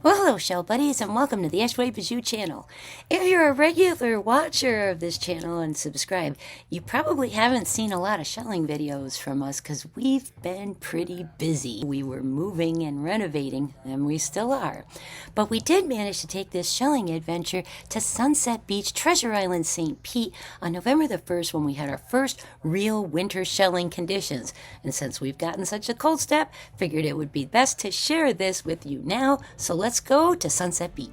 Well, hello, shell buddies, and welcome to the Echoue Bijoux channel. If you're a regular watcher of this channel and subscribe, you probably haven't seen a lot of shelling videos from us because we've been pretty busy. We were moving and renovating, and we still are. But we did manage to take this shelling adventure to Sunset Beach, Treasure Island, St. Pete on November the 1st when we had our first real winter shelling conditions. And since we've gotten such a cold snap, figured it would be best to share this with you now. So let's go to Sunset Beach.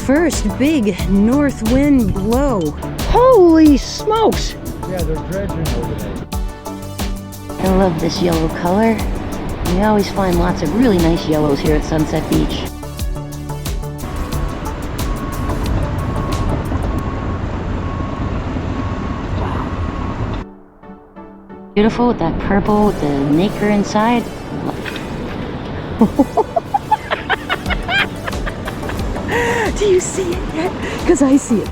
First big north wind blow. Holy smokes! Yeah, they're dredging over there. I love this yellow color. We always find lots of really nice yellows here at Sunset Beach. Beautiful with that purple with the nacre inside. Do you see it yet? Because I see it.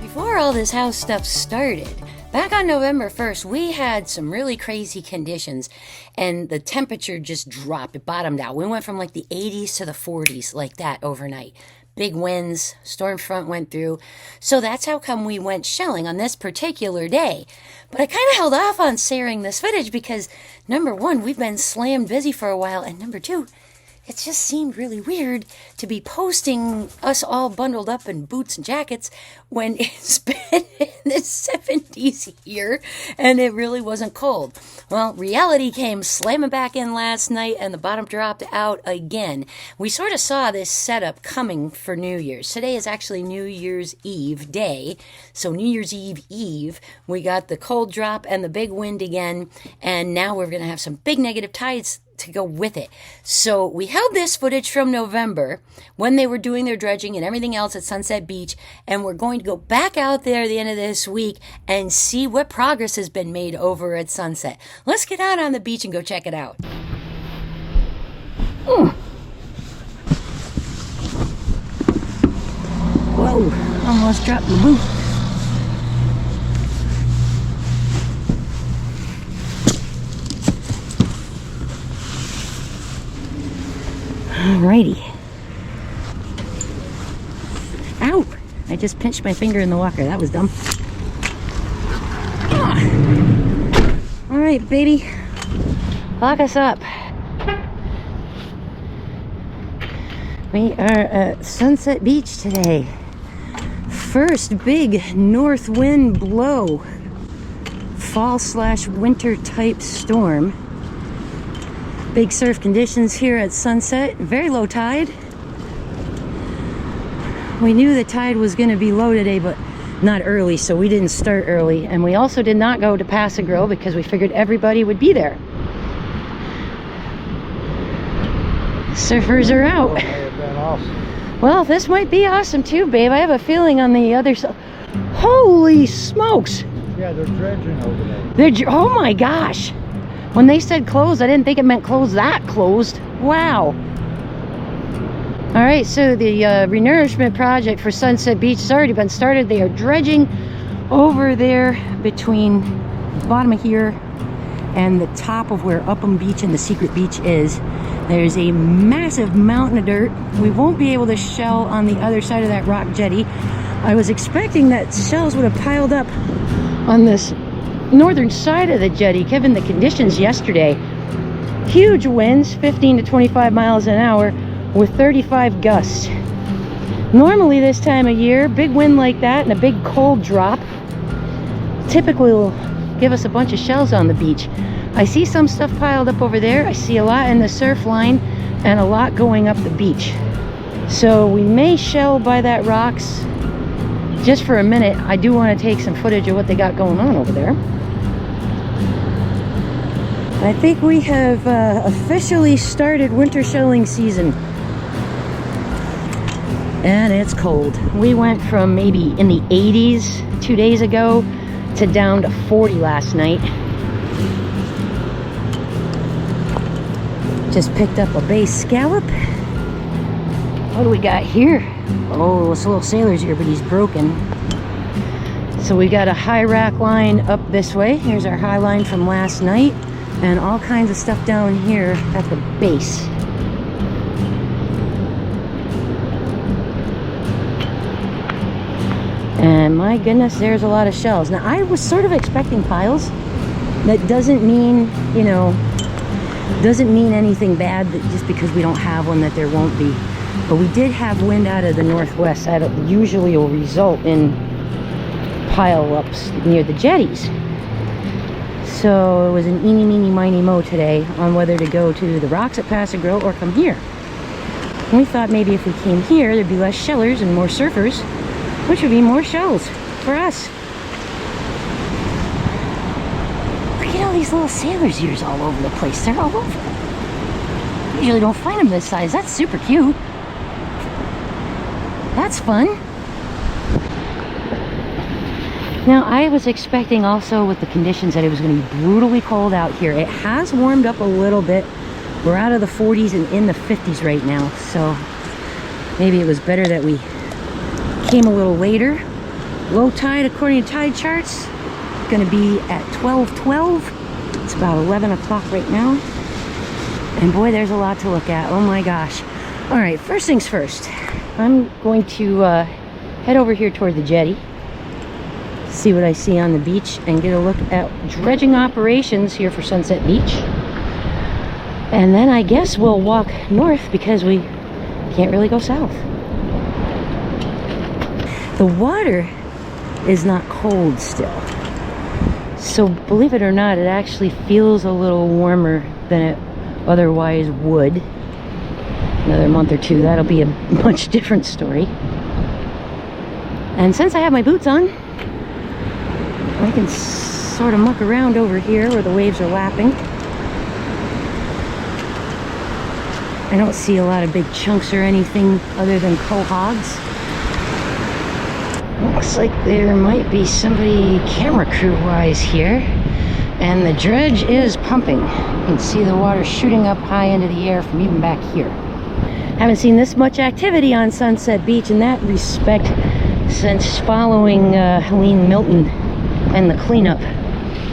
Before all this house stuff started, back on November 1st, we had some really crazy conditions and the temperature just dropped. It bottomed out. We went from like the 80s to the 40s like that overnight. Big winds, storm front went through. So that's how come we went shelling on this particular day. But I kind of held off on sharing this footage because, number one, we've been slammed busy for a while. And number two, it just seemed really weird to be posting us all bundled up in boots and jackets when it's been in the 70s here and it really wasn't cold. Well, reality came slamming back in last night and the bottom dropped out again. We sort of saw this setup coming for New Year's. Today is actually New Year's Eve day. So New Year's Eve, we got the cold drop and the big wind again. And now we're going to have some big negative tides to go with it. So we held this footage from November when they were doing their dredging and everything else at Sunset Beach, and we're going to go back out there at the end of this week and see what progress has been made over at Sunset. Let's get out on the beach and go check it out. Whoa, almost dropped the boot. Alrighty. Ow! I just pinched my finger in the walker. That was dumb. Alright, baby. Lock us up. We are at Sunset Beach today. First big north wind blow. Fall/winter type storm. Big surf conditions here at Sunset. Very low tide. We knew the tide was going to be low today, but not early, so we didn't start early. And we also did not go to pass-a-grille because we figured everybody would be there. Surfers are out. That may have been awesome. Well, this might be awesome too, babe. I have a feeling on the other side. Holy smokes! Yeah, they're dredging over there. Oh my gosh! When they said closed, I didn't think it meant closed that closed. Wow. All right, so the renourishment project for Sunset Beach has already been started. They are dredging over there between the bottom of here and the top of where Upham Beach and the Secret Beach is. There's a massive mountain of dirt. We won't be able to shell on the other side of that rock jetty. I was expecting that shells would have piled up on this northern side of the jetty given the conditions yesterday. Huge winds, 15 to 25 miles an hour with 35 gusts. Normally this time of year, big wind like that and a big cold drop typically will give us a bunch of shells on the beach. I see some stuff piled up over there. I see a lot in the surf line and a lot going up the beach. So we may shell by that rocks just for a minute. I do want to take some footage of what they got going on over there. I think we have officially started winter shelling season. And it's cold. We went from maybe in the 80s 2 days ago to down to 40 last night. Just picked up a base scallop. What do we got here? Oh, it's a little sailor's ear, but he's broken. So we got a high rack line up this way. Here's our high line from last night. and all kinds of stuff down here at the base. And my goodness, there's a lot of shells. Now, I was sort of expecting piles. That doesn't mean, you know, doesn't mean anything bad that just because we don't have one that there won't be. But we did have wind out of the northwest. That usually will result in pile-ups near the jetties. So it was an eeny, meeny, miny, mo today on whether to go to the rocks at Pass-a-Grille or come here. And we thought maybe if we came here, there'd be less shellers and more surfers, which would be more shells for us. Look at all these little sailor's ears all over the place. They're all over. Usually don't find them this size. That's super cute. That's fun. Now, I was expecting also with the conditions that it was going to be brutally cold out here. It has warmed up a little bit. We're out of the 40s and in the 50s right now. So maybe it was better that we came a little later. Low tide, according to tide charts, going to be at 12:12. It's about 11 o'clock right now. And boy, there's a lot to look at. Oh my gosh. All right, first things first. I'm going to head over here toward the jetty, see what I see on the beach, and get a look at dredging operations here for Sunset Beach. And then I guess we'll walk north because we can't really go south. The water is not cold still. So believe it or not, it actually feels a little warmer than it otherwise would. Another month or two, that'll be a much different story. And since I have my boots on, I can sort of muck around over here where the waves are lapping. I don't see a lot of big chunks or anything other than quahogs. Looks like there might be somebody camera crew wise here. And the dredge is pumping. You can see the water shooting up high into the air from even back here. Haven't seen this much activity on Sunset Beach in that respect since following Helene Milton and the cleanup.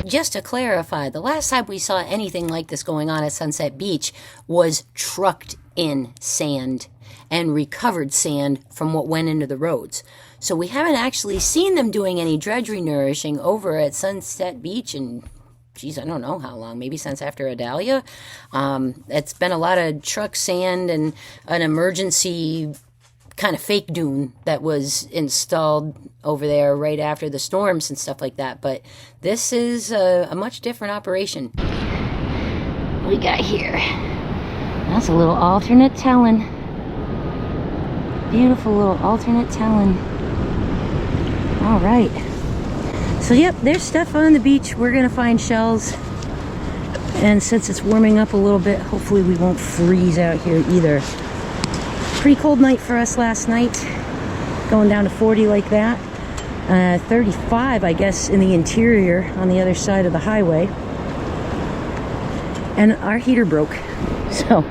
Just to clarify, the last time we saw anything like this going on at Sunset Beach was trucked in sand and recovered sand from what went into the roads. So we haven't actually seen them doing any dredge renourishing over at Sunset Beach in, geez, I don't know how long, maybe since after Adalia. It's been a lot of truck sand and an emergency kind of fake dune that was installed over there right after the storms and stuff like that. But this is a much different operation. What we got here? That's a little alternate telling. Beautiful little alternate telling. All right. So yep, there's stuff on the beach. We're gonna find shells. And since it's warming up a little bit, hopefully we won't freeze out here either. Pretty cold night for us last night, going down to 40 like that. 35, I guess, in the interior on the other side of the highway. And our heater broke. So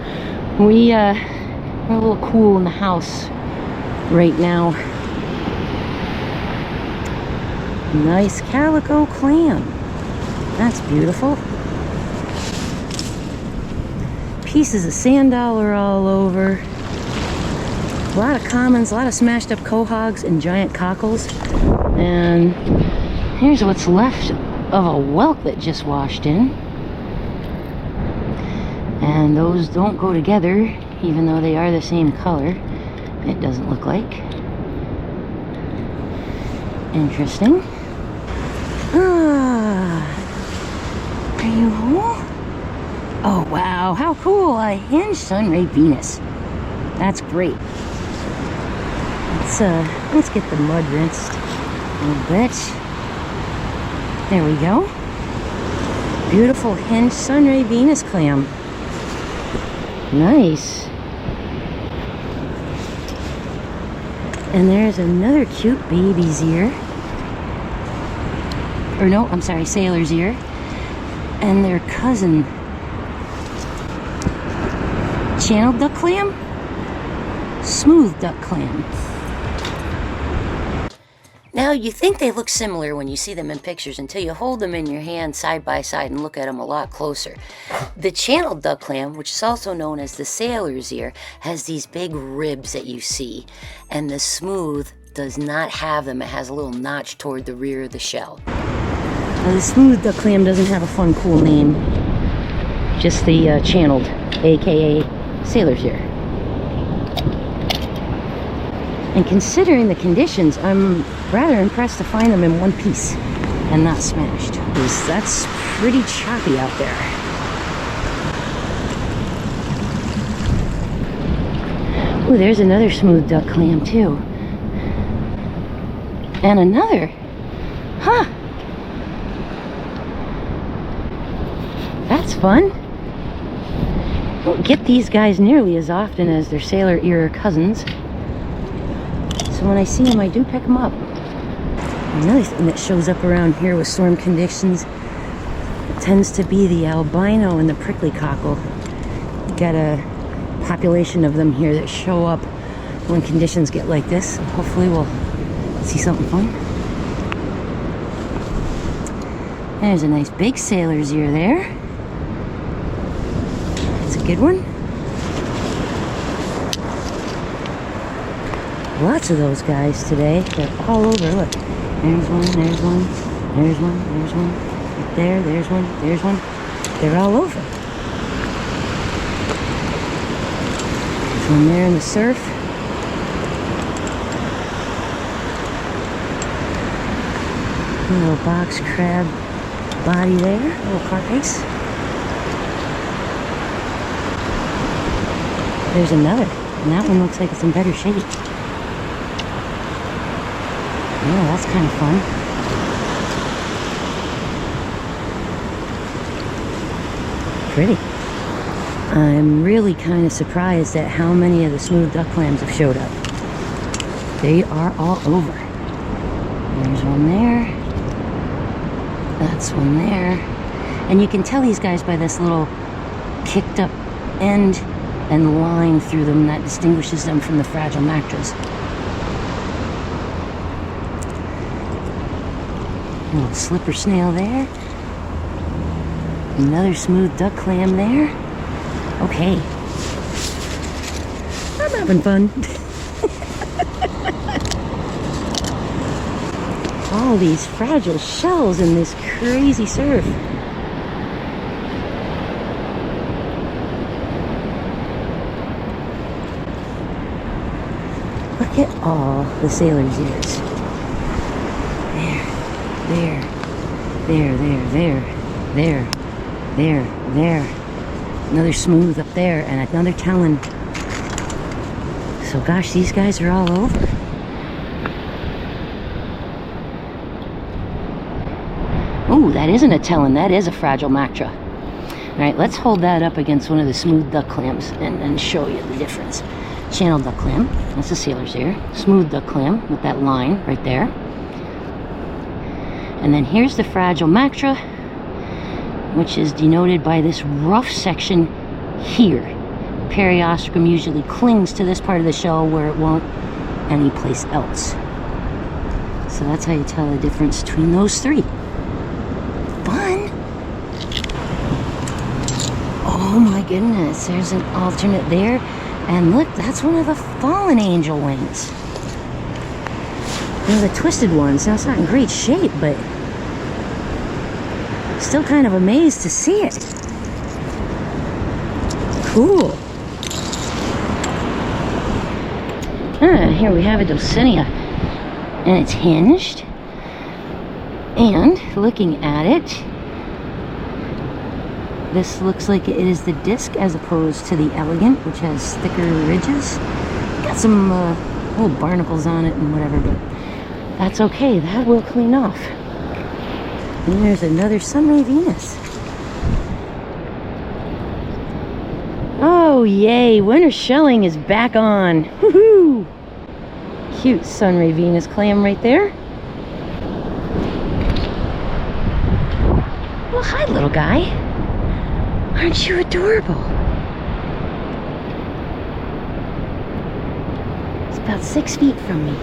we're a little cool in the house right now. Nice calico clam. That's beautiful. Pieces of sand dollar all over. A lot of commons, a lot of smashed up quahogs and giant cockles. And here's what's left of a whelk that just washed in. And those don't go together, even though they are the same color. It doesn't look like. Interesting. Are you home? Oh wow, how cool! A hinged sunray Venus. That's great. Let's get the mud rinsed a little bit. There we go. Beautiful hinged sunray Venus clam. Nice. And there's another cute baby's ear. Or no, I'm sorry, sailor's ear. And their cousin. Channeled duck clam? Smooth duck clam. Now, you think they look similar when you see them in pictures until you hold them in your hand side by side and look at them a lot closer. The channeled duck clam, which is also known as the sailor's ear, has these big ribs that you see, and the smooth does not have them. It has a little notch toward the rear of the shell. Now, the smooth duck clam doesn't have a fun, cool name, just the channeled, aka sailor's ear. And considering the conditions, I'm rather impressed to find them in one piece and not smashed, because that's pretty choppy out there. Oh, there's another smooth duck clam too. And another. Huh. That's fun. Don't get these guys nearly as often as their sailor ear cousins. So when I see them, I do pick them up. Another thing that shows up around here with storm conditions tends to be the albino and the prickly cockle. Got a population of them here that show up when conditions get like this. Hopefully we'll see something fun. There's a nice big sailor's ear there. That's a good one. Lots of those guys today. They're all over. Look. There's one, there's one, there's one, there's one. Right there, there's one, there's one. They're all over. There's one there in the surf. A little box crab body there. A little carcass. There's another. And that one looks like it's in better shape. Yeah, that's kind of fun. Pretty. I'm really kind of surprised at how many of the smooth duck clams have showed up. They are all over. There's one there. That's one there. And you can tell these guys by this little kicked up end and line through them that distinguishes them from the fragile mactras. A little slipper snail there. Another smooth duck clam there. Okay. I'm having fun. All these fragile shells in this crazy surf. Look at all the sailor's ears. There, there, there, there, there, there. Another smooth up there and another talon. So gosh, these guys are all over. Ooh, that isn't a talon, that is a fragile mactra. All right, let's hold that up against one of the smooth duck clams and show you the difference. Channel duck clam, that's the sailor's ear. Smooth duck clam with that line right there. And then here's the fragile mactra, which is denoted by this rough section here. Periostracum usually clings to this part of the shell where it won't anyplace else. So that's how you tell the difference between those three. Fun! Oh my goodness, there's an alternate there. And look, that's one of the fallen angel wings. One of the twisted ones. Now, it's not in great shape, but still kind of amazed to see it. Cool. Here we have a Dulcinea. And it's hinged. And looking at it, this looks like it is the disc as opposed to the elegant, which has thicker ridges. Got some little barnacles on it and whatever, but that's okay. That will clean off. And there's another Sunray Venus. Oh, yay. Winter shelling is back on. Woohoo! Cute Sunray Venus clam right there. Well, hi, little guy. Aren't you adorable? It's about 6 feet from me.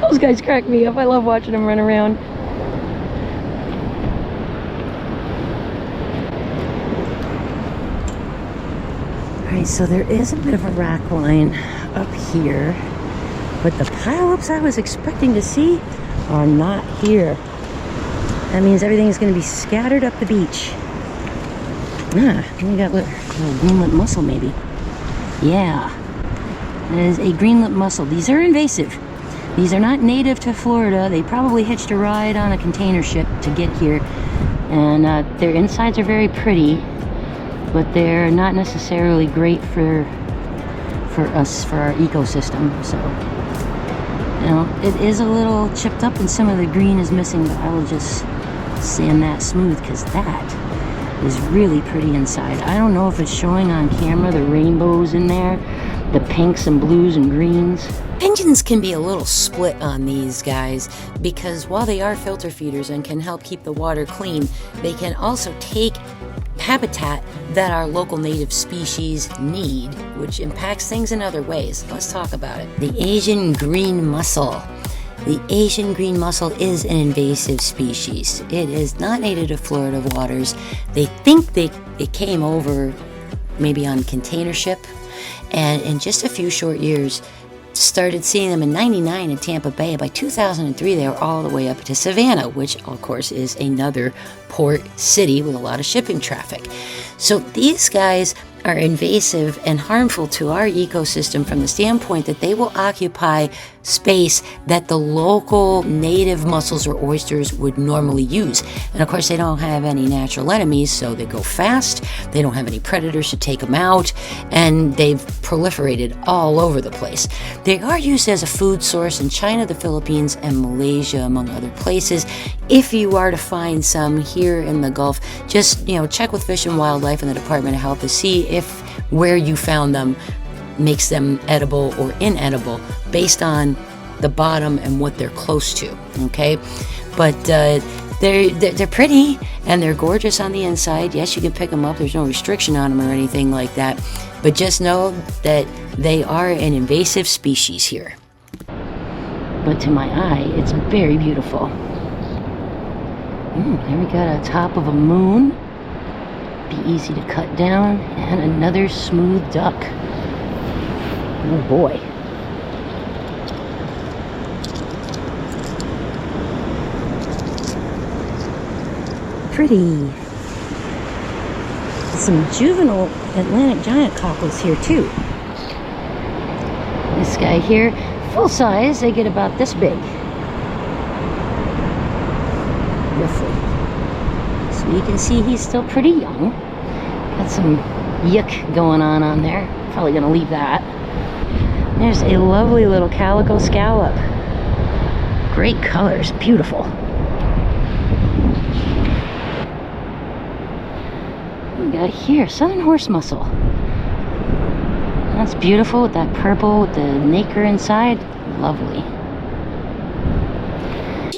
Those guys crack me up. I love watching them run around. Alright, so there is a bit of a rack line up here, but the pile-ups I was expecting to see are not here. That means everything is going to be scattered up the beach. Ah, we got a little green-lip mussel maybe. Yeah, that is a green-lip mussel. These are invasive. These are not native to Florida. They probably hitched a ride on a container ship to get here. And their insides are very pretty, but they're not necessarily great for us, for our ecosystem. So, you know, it is a little chipped up and some of the green is missing, but I will just sand that smooth because that is really pretty inside. I don't know if it's showing on camera, the rainbows in there, the pinks and blues and greens. Engines can be a little split on these guys because while they are filter feeders and can help keep the water clean, they can also take habitat that our local native species need, which impacts things in other ways. Let's talk about it. The Asian green mussel. The Asian green mussel is an invasive species. It is not native to Florida waters. They think it came over maybe on a container ship, and in just a few short years started seeing them in '99 in Tampa Bay. By 2003 they were all the way up to Savannah, which of course is another port city with a lot of shipping traffic. So these guys are invasive and harmful to our ecosystem from the standpoint that they will occupy space that the local native mussels or oysters would normally use. And of course they don't have any natural enemies, so they go fast, they don't have any predators to take them out, and they've proliferated all over the place. They are used as a food source in China, the Philippines, and Malaysia, among other places. If you are to find some here in the Gulf, just check with Fish and Wildlife and the Department of Health to see if where you found them makes them edible or inedible based on the bottom and what they're close to. Okay, but they're pretty and they're gorgeous on the inside. Yes, you can pick them up. There's no restriction on them or anything like that. But just know that they are an invasive species here. But to my eye, it's very beautiful. There we got a top of a moon. Be easy to cut down, and another smooth duck. Oh boy. Pretty. Some juvenile Atlantic giant cockles here too. This guy here, full size, they get about this big. Roughly. So you can see he's still pretty young. Got some yuck going on there. Probably gonna leave that. There's a lovely little calico scallop. Great colors, beautiful. We got here, southern horse mussel. That's beautiful with that purple with the nacre inside. Lovely.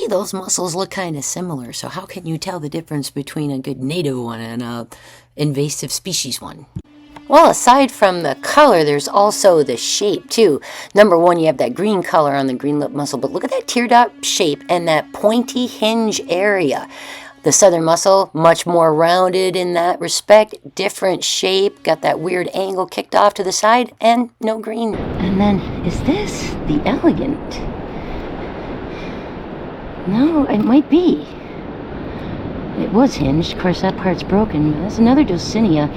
Those mussels look kind of similar, so how can you tell the difference between a good native one and a invasive species one? Well, aside from the color, there's also the shape too. Number one, you have that green color on the green lip mussel, but look at that teardrop shape and that pointy hinge area. The southern mussel, much more rounded in that respect, different shape, got that weird angle kicked off to the side, and no green. And then, is this the elegant? No, it might be. It was hinged. Of course, that part's broken. That's another Dulcinea.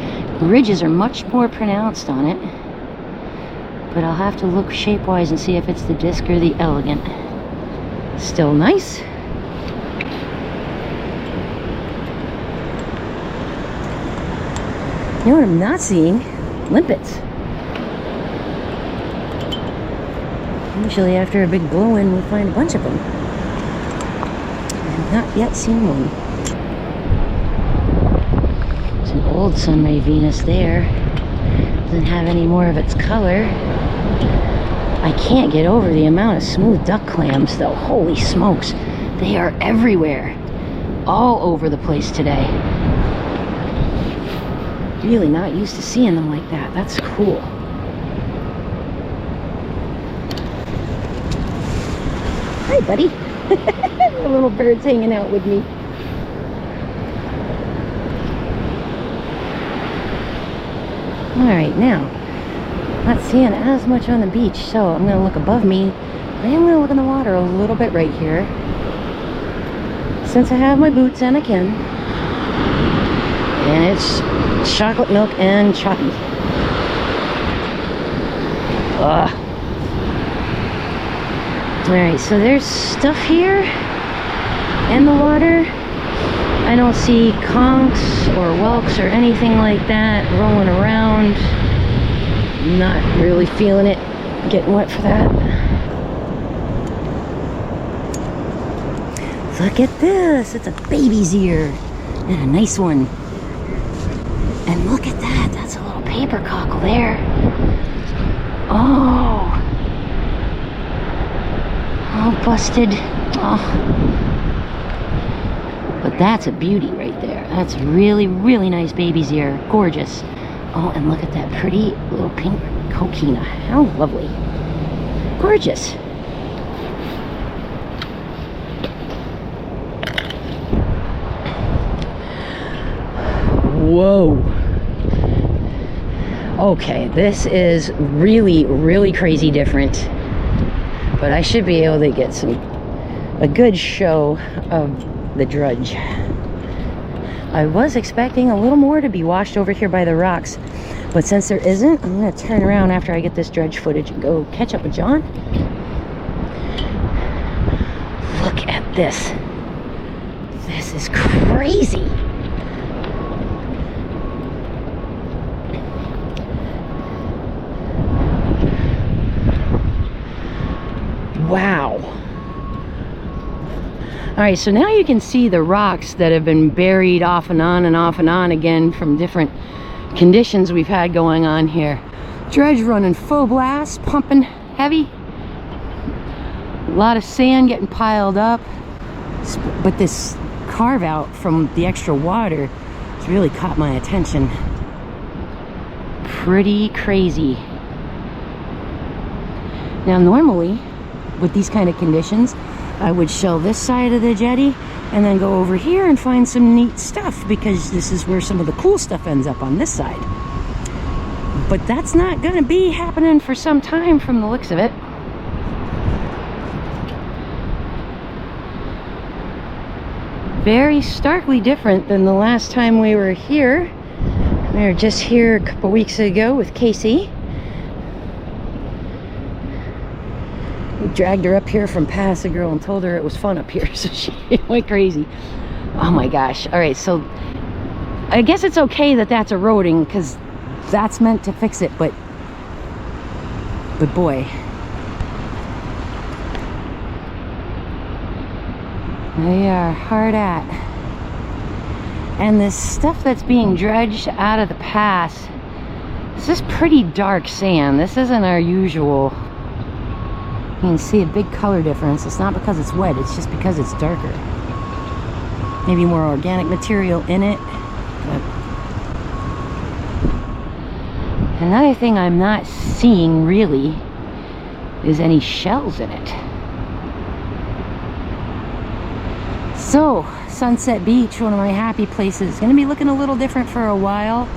Ridges are much more pronounced on it. But I'll have to look shape-wise and see if it's the disc or the elegant. Still nice. You know what I'm not seeing? Limpets. Usually after a big blow-in, we find a bunch of them. Not yet seen one. It's an old sunray Venus there. Doesn't have any more of its color. I can't get over the amount of smooth duck clams though. Holy smokes. They are everywhere. All over the place today. Really not used to seeing them like that. That's cool. Hi, buddy. The little bird's hanging out with me. Alright, now, not seeing as much on the beach, so I'm going to look above me. I am going to look in the water a little bit right here. Since I have my boots and I can. And it's chocolate milk and choppy. Alright, so there's stuff here in the water. I don't see conchs or whelks or anything like that rolling around. Not really feeling it getting wet for that. Look at this, it's a baby's ear and a nice one. And look at that, that's a little paper cockle there. Oh, all busted. Oh. But that's a beauty right there. That's a really, really nice baby's ear. Gorgeous. Oh, and look at that pretty little pink coquina. How lovely. Gorgeous. Whoa. Okay, this is really, really crazy different. But I should be able to get a good show of the dredge. I was expecting a little more to be washed over here by the rocks, but since there isn't, I'm going to turn around after I get this dredge footage and go catch up with John. Look at this. This is crazy. Wow. All right, so now you can see the rocks that have been buried off and on and off and on again from different conditions we've had going on here. Dredge running full blast, pumping heavy. A lot of sand getting piled up. But this carve out from the extra water has really caught my attention. Pretty crazy. Now normally, with these kind of conditions, I would shell this side of the jetty and then go over here and find some neat stuff, because this is where some of the cool stuff ends up, on this side. But that's not gonna be happening for some time from the looks of it. Very starkly different than the last time we were here. We were just here a couple weeks ago with Casey. We dragged her up here from pass-a-grille and told her it was fun up here, so she went crazy. Oh my gosh. All right, so I guess it's okay that that's eroding, because that's meant to fix it, but boy. They are hard at. And this stuff that's being dredged out of the pass, this is pretty dark sand. This isn't our usual. You can see a big color difference. It's not because it's wet, it's just because it's darker. Maybe more organic material in it. But another thing I'm not seeing really is any shells in it. So, Sunset Beach, one of my happy places, is going to be looking a little different for a while.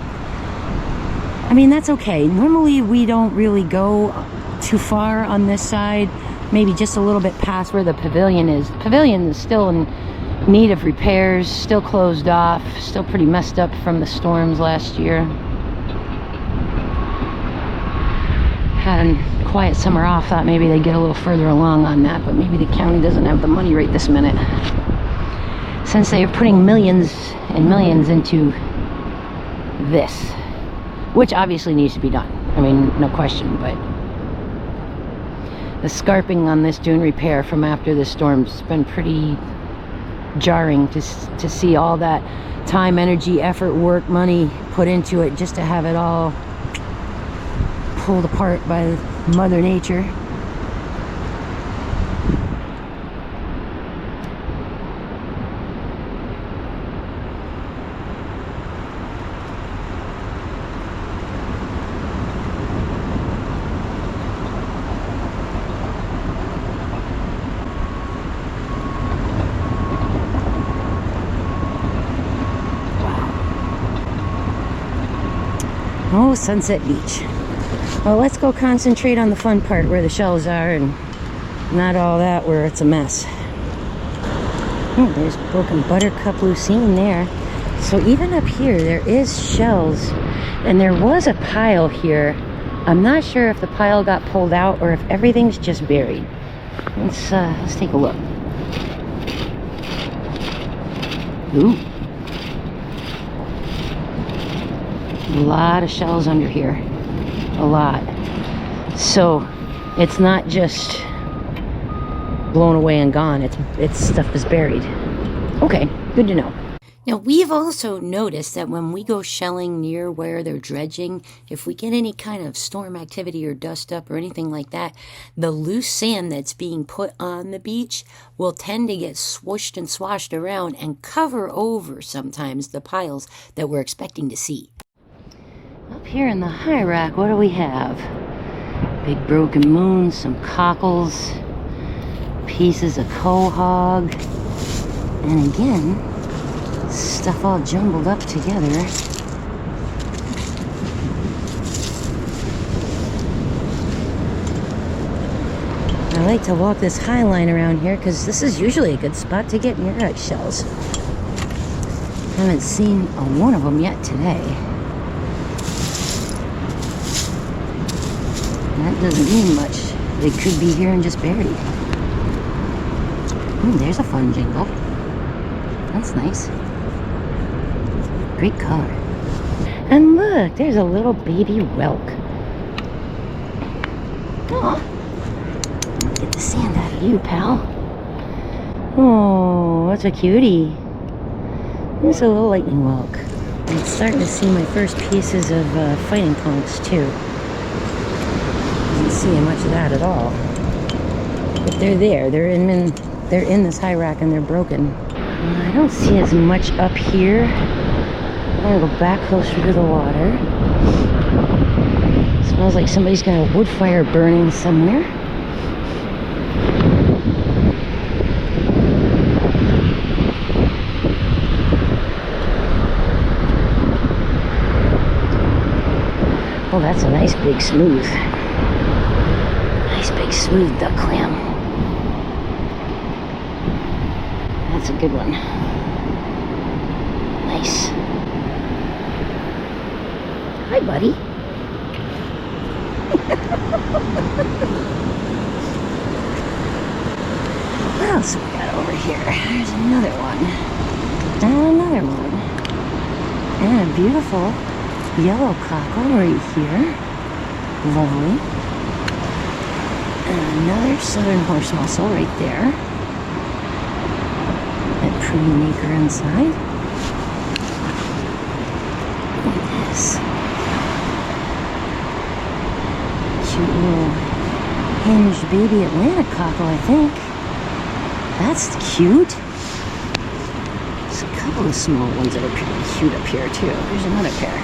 I mean, that's okay. Normally we don't really go too far on this side, maybe just a little bit past where the pavilion is. The pavilion is still in need of repairs, still closed off, still pretty messed up from the storms last year. Had a quiet summer off, thought maybe they'd get a little further along on that, but maybe the county doesn't have the money right this minute, since they are putting millions and millions into this, which obviously needs to be done. I mean, no question, but the scarping on this dune repair from after the storm's been pretty jarring to see all that time, energy, effort, work, money put into it just to have it all pulled apart by Mother Nature. Oh, Sunset Beach. Well, let's go concentrate on the fun part where the shells are and not all that where it's a mess. Oh, there's broken buttercup lucine there. So even up here, there is shells, and there was a pile here. I'm not sure if the pile got pulled out or if everything's just buried. Let's take a look. Ooh. A lot of shells under here. A lot. So it's not just blown away and gone. It's stuff is buried. Okay, good to know. Now, we've also noticed that when we go shelling near where they're dredging, if we get any kind of storm activity or dust up or anything like that, the loose sand that's being put on the beach will tend to get swooshed and swashed around and cover over sometimes the piles that we're expecting to see. Up here in the high rack, what do we have? Big broken moons, some cockles, pieces of quahog, and again, stuff all jumbled up together. I like to walk this high line around here because this is usually a good spot to get near egg shells. Haven't seen one of them yet today. That doesn't mean much. They could be here and just buried. Ooh, there's a fun jingle. That's nice. Great color. And look, there's a little baby whelk. Aw. Get the sand out of you, pal. Oh, that's a cutie. There's a little lightning whelk. I'm starting to see my first pieces of fighting conchs too. Doesn't see much of that at all. But they're there. They're in this high rack and they're broken. I don't see as much up here. I'm gonna go back closer to the water. Smells like somebody's got a wood fire burning somewhere. Oh, that's a nice big smooth. Nice big smooth duck clam. That's a good one. Nice. Hi, buddy. What else we got over here? There's another one. And another one. And a beautiful yellow cockle right here. Lovely. And another southern horse mussel right there. That pretty maker inside. Look at this. Cute little hinged baby Atlantic cockle, I think. That's cute. There's a couple of small ones that are pretty cute up here too. There's another pair.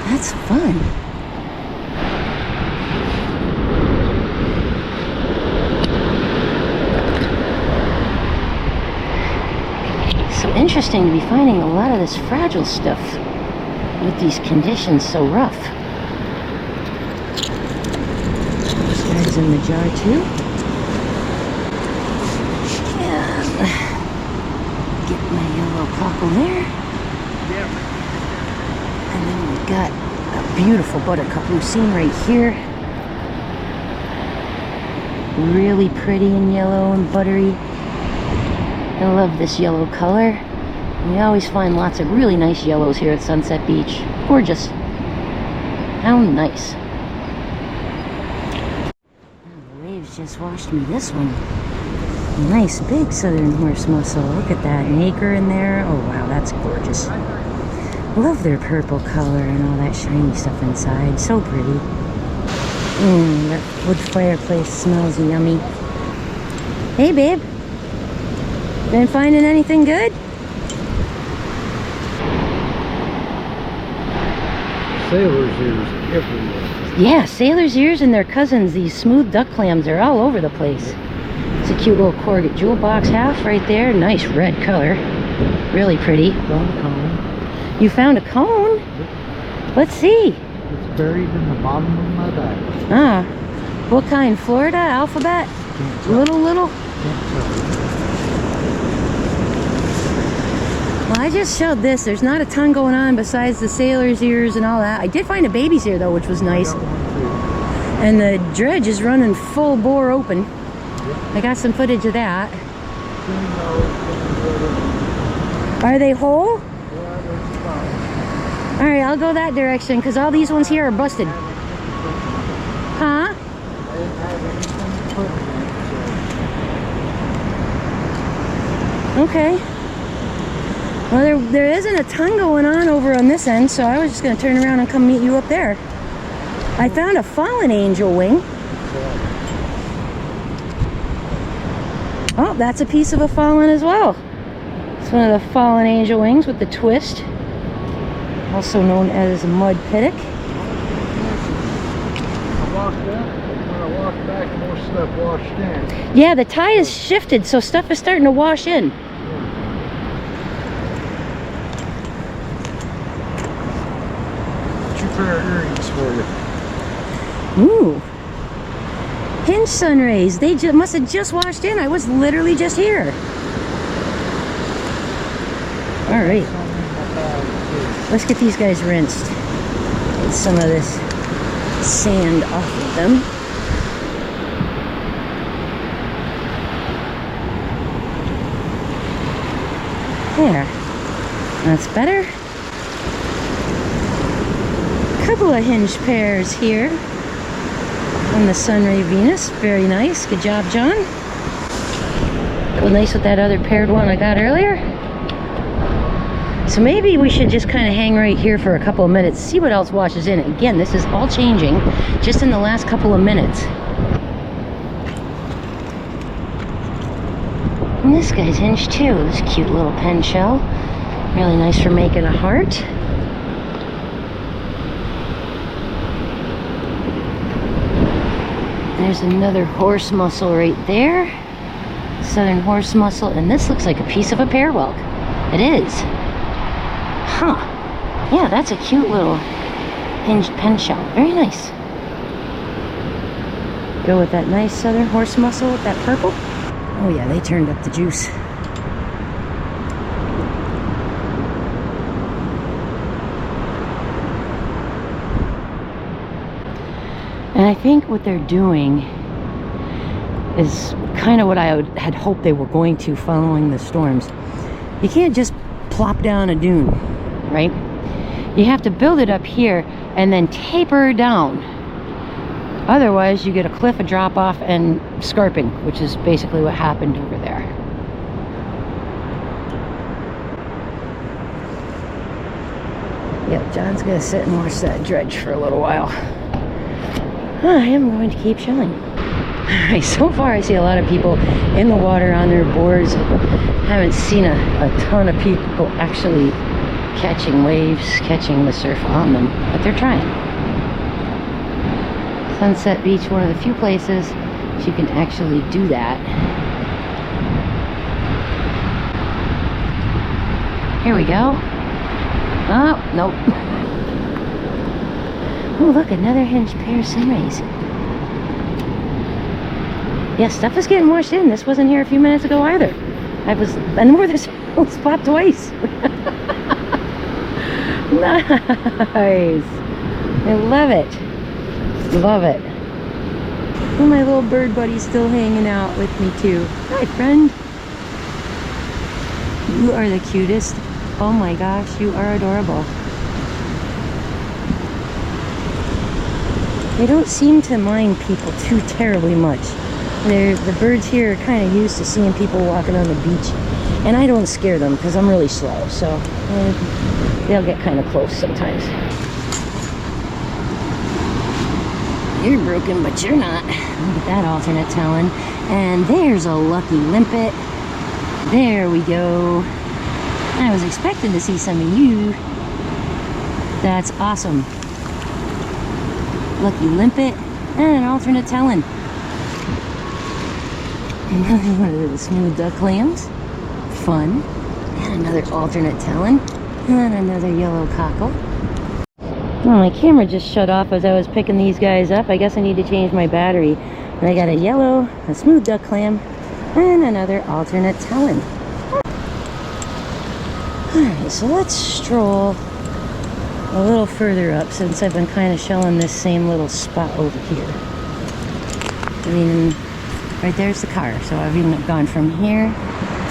That's fun. So interesting to be finding a lot of this fragile stuff with these conditions so rough. This guy's in the jar too. And get my yellow cockle there. And then we've got a beautiful buttercup lucine right here. Really pretty and yellow and buttery. I love this yellow color. We always find lots of really nice yellows here at Sunset Beach. Gorgeous. How nice. Oh, the waves just washed me this one. Nice big southern horse mussel. Look at that nacre in there. Oh wow, that's gorgeous. Love their purple color and all that shiny stuff inside. So pretty. That wood fireplace smells yummy. Hey babe. Been finding anything good? Sailor's ears everywhere. Yeah, sailor's ears and their cousins, these smooth duck clams, are all over the place. It's a cute little corrugate jewel box half right there. Nice red color. Really pretty. Rom-com. You found a cone? Let's see. It's buried in the bottom of my bag. Ah, what kind? Florida? Alphabet? Can't tell. Little? Can't tell. Well, I just showed this. There's not a ton going on besides the sailor's ears and all that. I did find a baby's ear though, which was nice. I got one too. And the dredge is running full bore open. I got some footage of that. Are they whole? All right, I'll go that direction because all these ones here are busted. Huh? Okay. Well, there isn't a ton going on over on this end, so I was just going to turn around and come meet you up there. I found a fallen angel wing. Oh, that's a piece of a fallen as well. It's one of the fallen angel wings with the twist, also known as a mud pittock. I walked up, and when I walked back, more stuff washed in. Yeah, the tide has shifted, so stuff is starting to wash in. Two pair of earrings for you. Ooh. Hinge sun rays. They must have just washed in. I was literally just here. All right. Let's get these guys rinsed. Get some of this sand off of them. There. That's better. Couple of hinge pairs here on the Sunray Venus. Very nice. Good job, John. Go nice with that other paired one I got earlier. So maybe we should just kind of hang right here for a couple of minutes, see what else washes in. Again, this is all changing just in the last couple of minutes. And this guy's hinged too. This cute little pen shell. Really nice for making a heart. There's another horse mussel right there. Southern horse mussel. And this looks like a piece of a pear whelk. It is. Huh. Yeah, that's a cute little hinged pen shell. Very nice. Go with that nice southern horse mussel with that purple. Oh yeah, they turned up the juice. And I think what they're doing is kind of what I had hoped they were going to following the storms. You can't just plop down a dune, right? You have to build it up here and then taper down. Otherwise, you get a cliff, a drop off, and scarping, which is basically what happened over there. Yep, John's gonna sit and watch that dredge for a little while. I am going to keep showing. Alright, so far I see a lot of people in the water on their boards. Haven't seen a ton of people actually catching waves, catching the surf on them, but they're trying. Sunset Beach, one of the few places you can actually do that. Here we go. Oh, nope. Oh, look, another hinged pair of sunrays. Yeah, stuff is getting washed in. This wasn't here a few minutes ago either. I wore this spot twice. Nice. I love it. Love it. Oh, my little bird buddy's still hanging out with me too. Hi, friend. You are the cutest. Oh my gosh, you are adorable. They don't seem to mind people too terribly much. The birds here are kind of used to seeing people walking on the beach. And I don't scare them because I'm really slow. So they'll get kind of close sometimes. You're broken, but you're not. Look at that alternate talon. And there's a lucky limpet. There we go. I was expecting to see some of you. That's awesome. Lucky limpet and an alternate talon. Another one of the smooth duck clams. Fun. And another alternate talon. And another yellow cockle. Oh, my camera just shut off as I was picking these guys up. I guess I need to change my battery. And I got a yellow, a smooth duck clam, and another alternate talon. Alright, so let's stroll a little further up since I've been kind of shelling this same little spot over here. I mean, right there's the car, so I've even gone from here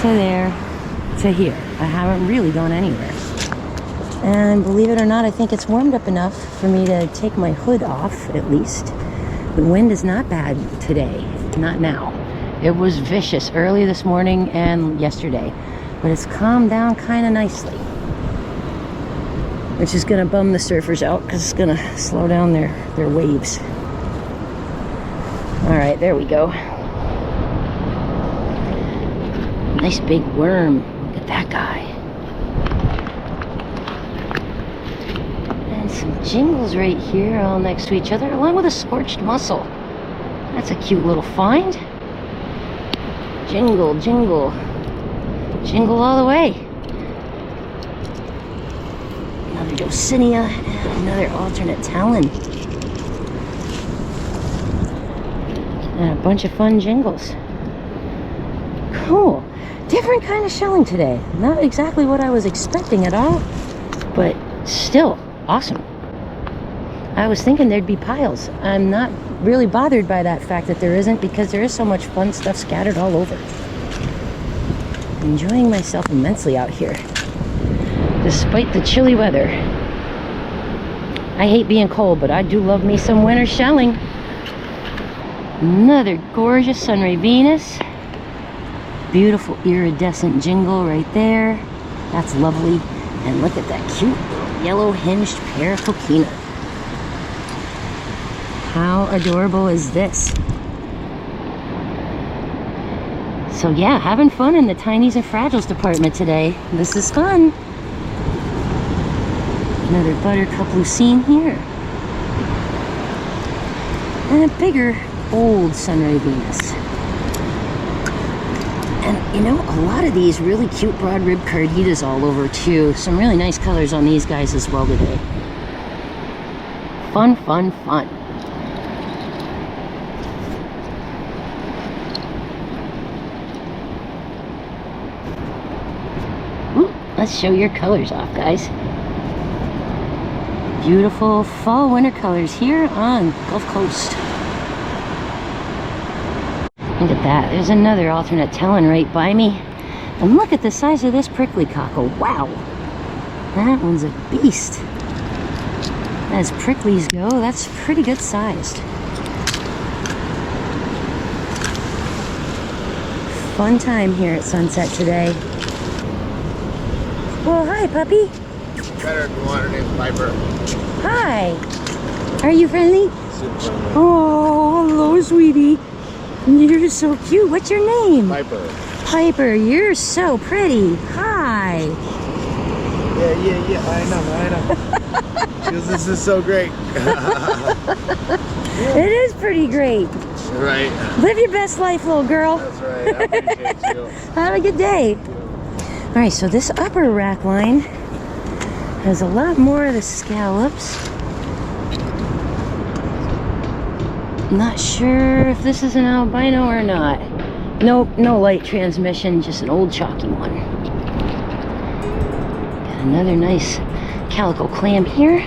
to there to here. I haven't really gone anywhere. And believe it or not, I think it's warmed up enough for me to take my hood off, at least. The wind is not bad today, not now. It was vicious early this morning and yesterday, but it's calmed down kind of nicely. Which is gonna bum the surfers out because it's gonna slow down their waves. All right, there we go. Nice big worm. Look at that guy. And some jingles right here all next to each other, along with a scorched mussel. That's a cute little find. Jingle, jingle. Jingle all the way. Another Dulcinea and another alternate talon. And a bunch of fun jingles. Cool. Different kind of shelling today. Not exactly what I was expecting at all, but still awesome. I was thinking there'd be piles. I'm not really bothered by that fact that there isn't, because there is so much fun stuff scattered all over. Enjoying myself immensely out here, despite the chilly weather. I hate being cold, but I do love me some winter shelling. Another gorgeous Sunray Venus. Beautiful iridescent jingle right there. That's lovely. And look at that cute little yellow hinged pear coquina. How adorable is this? So yeah, having fun in the tinies and fragiles department today. This is fun. Another buttercup lucine here. And a bigger old Sunray Venus. And you know, a lot of these really cute broad rib carditas all over too. Some really nice colors on these guys as well today. Fun, fun, fun. Ooh, let's show your colors off, guys. Beautiful fall winter colors here on Gulf Coast. Look at that. There's another alternate talon right by me. And look at the size of this prickly cockle. Wow. That one's a beast. As pricklies go, that's pretty good sized. Fun time here at sunset today. Well, hi, puppy. Better if you want. Her name's Piper. Hi. Are you friendly? Super friendly. Oh, hello, sweetie. You're so cute. What's your name? Piper. Piper, you're so pretty. Hi. Yeah. I know. She goes, this is so great. It is pretty great. Right. Live your best life, little girl. That's right. I appreciate you. Have a good day. All right, so this upper rack line has a lot more of the scallops. Not sure if this is an albino or not. Nope, no light transmission, just an old chalky one. Got another nice calico clam here.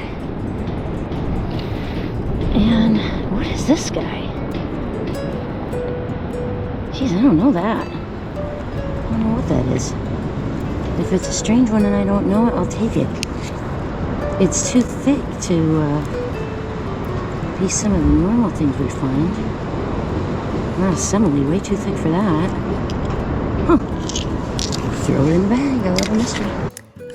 And what is this guy? Jeez, I don't know that. I don't know what that is. If it's a strange one and I don't know it, I'll take it. It's too thick to be some of the normal things we find. Not a simile, way too thick for that. Huh. Throw it in the bag, I love a mystery.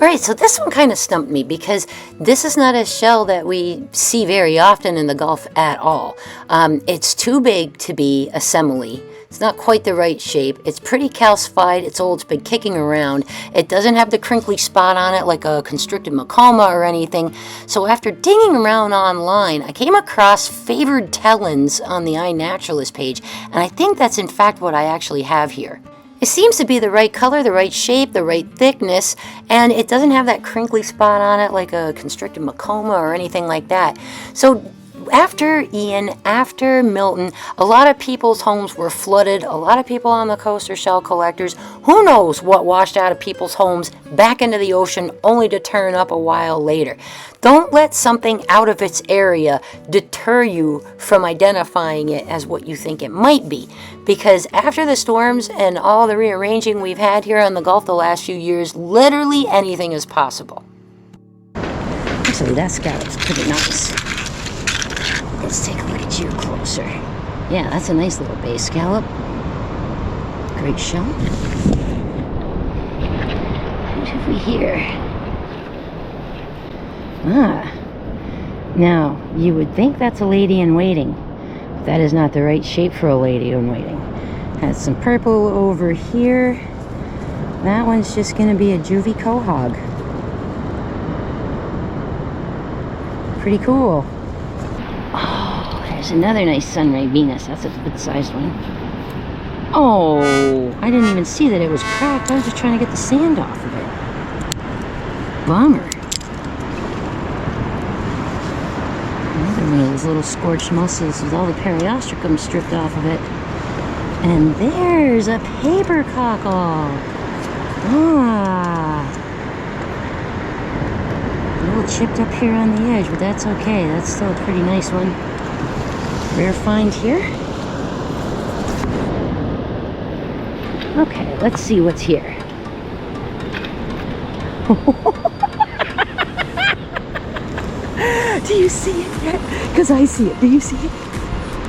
Alright, so this one kind of stumped me because this is not a shell that we see very often in the Gulf at all. It's too big to be a simile. It's not quite the right shape. It's pretty calcified. It's old. It's been kicking around. It doesn't have the crinkly spot on it like a constricted macalma or anything. So after digging around online, I came across favored talons on the iNaturalist page, and I think that's in fact what I actually have here. It seems to be the right color, the right shape, the right thickness, and it doesn't have that crinkly spot on it like a constricted macoma or anything like that. So after Ian, after Milton, a lot of people's homes were flooded. A lot of people on the coast are shell collectors. Who knows what washed out of people's homes back into the ocean only to turn up a while later. Don't let something out of its area deter you from identifying it as what you think it might be. Because after the storms and all the rearranging we've had here on the Gulf the last few years, literally anything is possible. Actually, that scallop's pretty nice. Let's take a look at you closer. Yeah, that's a nice little bay scallop. Great shell. What have we here? Now, you would think that's a lady in waiting, but that is not the right shape for a lady in waiting. Has some purple over here. That one's just going to be a juvie quahog. Pretty cool. Oh, there's another nice sunray Venus. That's a good-sized one. Oh, I didn't even see that it was cracked. I was just trying to get the sand off of it. Bummer. Another one of those little scorched mussels with all the periostracum stripped off of it. And there's a paper cockle. A little chipped up here on the edge, but that's okay. That's still a pretty nice one. Rare find here. Okay, let's see what's here. Do you see it yet? Because I see it. Do you see it?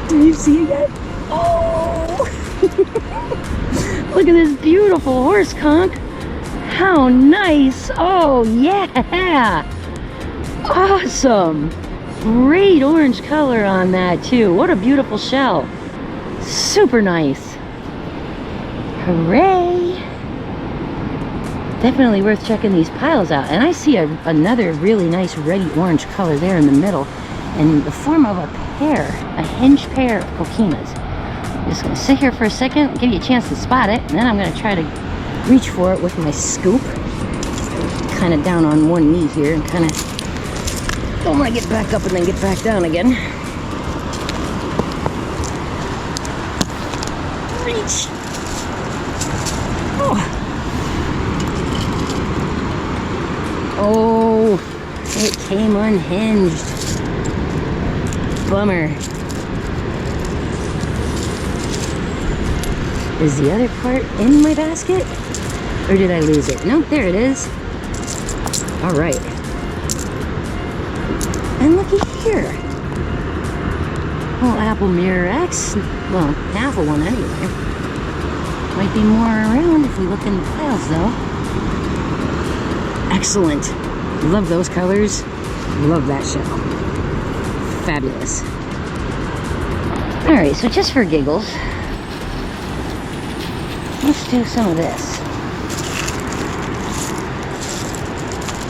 Do you see it yet? Oh! Look at this beautiful horse conch. How nice. Oh, yeah. Awesome. Great orange color on that, too. What a beautiful shell. Super nice. Hooray. Definitely worth checking these piles out. And I see another really nice reddy orange color there in the middle in the form of a pair, a hinged pair of coquinas. I'm just going to sit here for a second, give you a chance to spot it, and then I'm going to try to reach for it with my scoop. Kind of down on one knee here and kind of don't want to get back up and then get back down again. Reach. Oh, it came unhinged. Bummer. Is the other part in my basket? Or did I lose it? Nope, there it is. All right. And looky here. Little apple mirror X. Well, half of one anyway. Might be more around if we look in the piles, though. Excellent. Love those colors. Love that shell. Fabulous. Alright, so just for giggles, let's do some of this.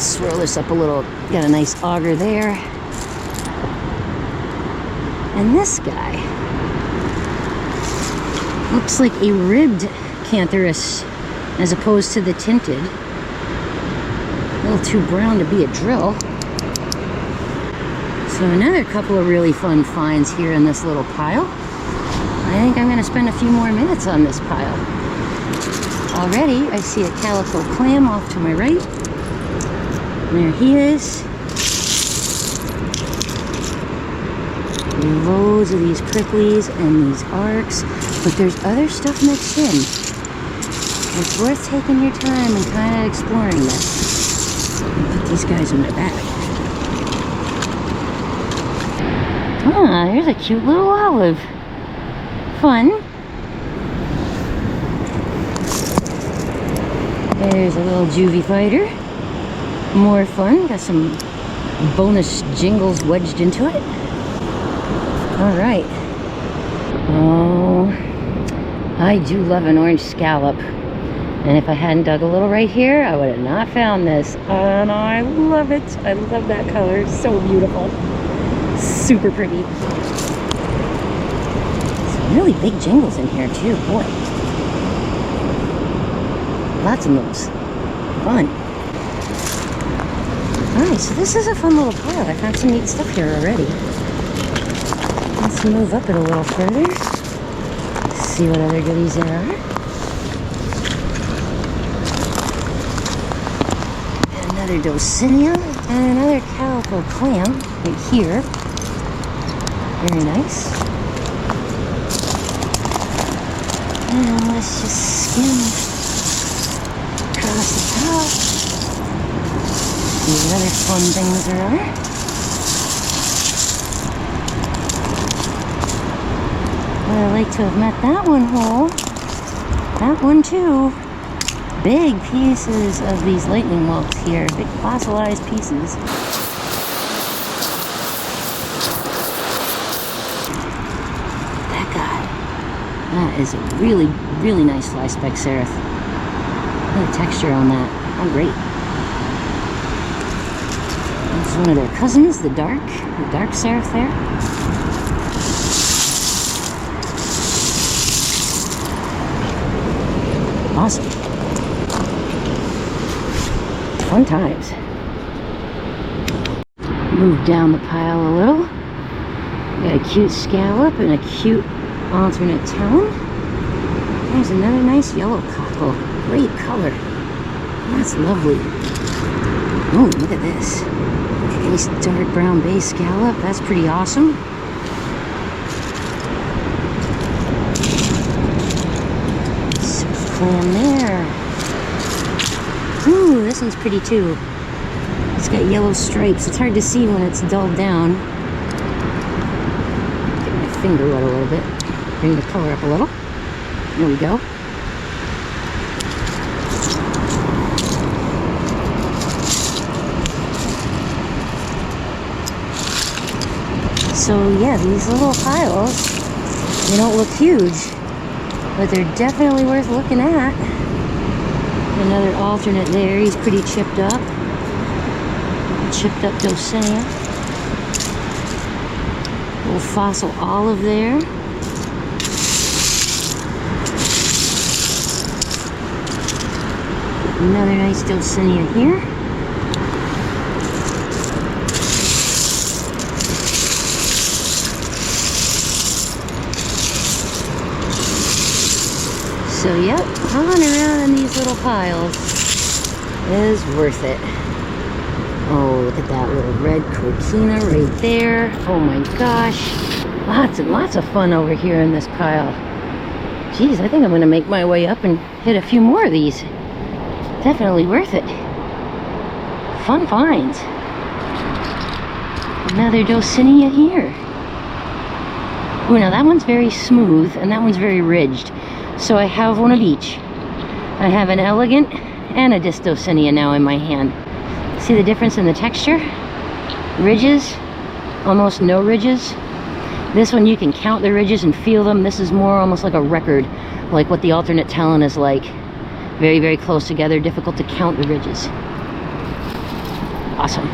Swirl this up a little. Got a nice auger there. And this guy looks like a ribbed cantharus as opposed to the tinted. A little too brown to be a drill. So another couple of really fun finds here in this little pile. I think I'm going to spend a few more minutes on this pile. Already I see a calico clam off to my right. There he is. Loads of these pricklies and these arcs, but there's other stuff mixed in. It's worth taking your time and kind of exploring this. I'll put these guys in my bag. Ah, here's a cute little olive. Fun. There's a little juvie fighter. More fun. Got some bonus jingles wedged into it. All right. Oh, I do love an orange scallop. And if I hadn't dug a little right here, I would have not found this. And I love it. I love that color. It's so beautiful. Super pretty. Some really big jingles in here too, boy. Lots of those. Fun. Alright, so this is a fun little pile. I found some neat stuff here already. Let's move up it a little further. See what other goodies there are. Another Dulcinea and another calico clam right here. Very nice. And let's just skim across the top. See what other fun things there are. Well, I'd like to have met that one whole. That one too. Big pieces of these lightning whelks here. Big fossilized pieces. That guy. That is a really, really nice fly speck seraph. Look at the texture on that. Oh, great. That's one of their cousins, the dark seraph there. Awesome. Fun times. Move down the pile a little. Got a cute scallop and a cute alternate talon. There's another nice yellow cockle. Great color. That's lovely. Oh, look at this. Nice dark brown base scallop. That's pretty awesome. Clam there. Ooh, this one's pretty too. It's got yellow stripes. It's hard to see when it's dulled down. Get my finger wet a little bit. Bring the color up a little. There we go. So yeah, these little piles, they don't look huge, but they're definitely worth looking at. Another alternate there. He's pretty chipped up. Chipped up Dulcinea. Little fossil olive there. Another nice Dulcinea here. So yep, hauling around in these little piles is worth it. Oh, look at that little red coquina right there. Oh my gosh. Lots and lots of fun over here in this pile. Geez, I think I'm gonna make my way up and hit a few more of these. Definitely worth it. Fun finds. Another Dulcinea here. Oh, now that one's very smooth and that one's very ridged. So I have one of each. I have an elegant and a Dulcinea now in my hand. See the difference in the texture? Ridges, almost no ridges. This one you can count the ridges and feel them. This is more almost like a record, like what the alternate talon is like. Very, very close together, difficult to count the ridges. Awesome.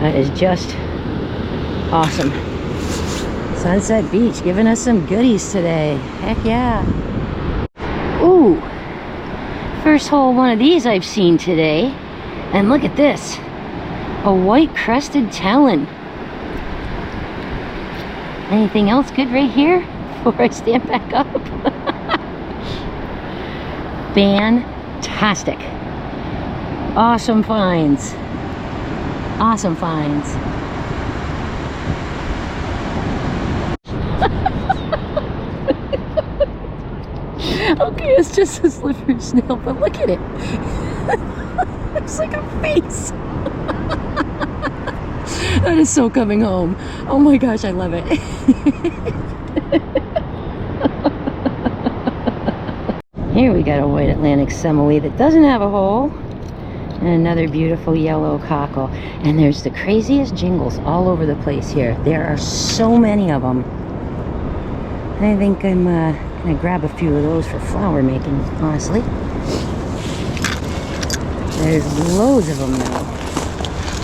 That is just awesome. Sunset Beach giving us some goodies today. Heck yeah. Ooh, first whole one of these I've seen today. And look at this, a white crested talon. Anything else good right here before I stand back up? Fantastic. Awesome finds. Awesome finds. Okay, it's just a slippery snail, but look at it. It's like a face. That is so coming home. Oh my gosh, I love it. Here we got a white Atlantic Semele that doesn't have a hole. And another beautiful yellow cockle. And there's the craziest jingles all over the place here. There are so many of them. I think I'm gonna grab a few of those for flower making, honestly. There's loads of them now.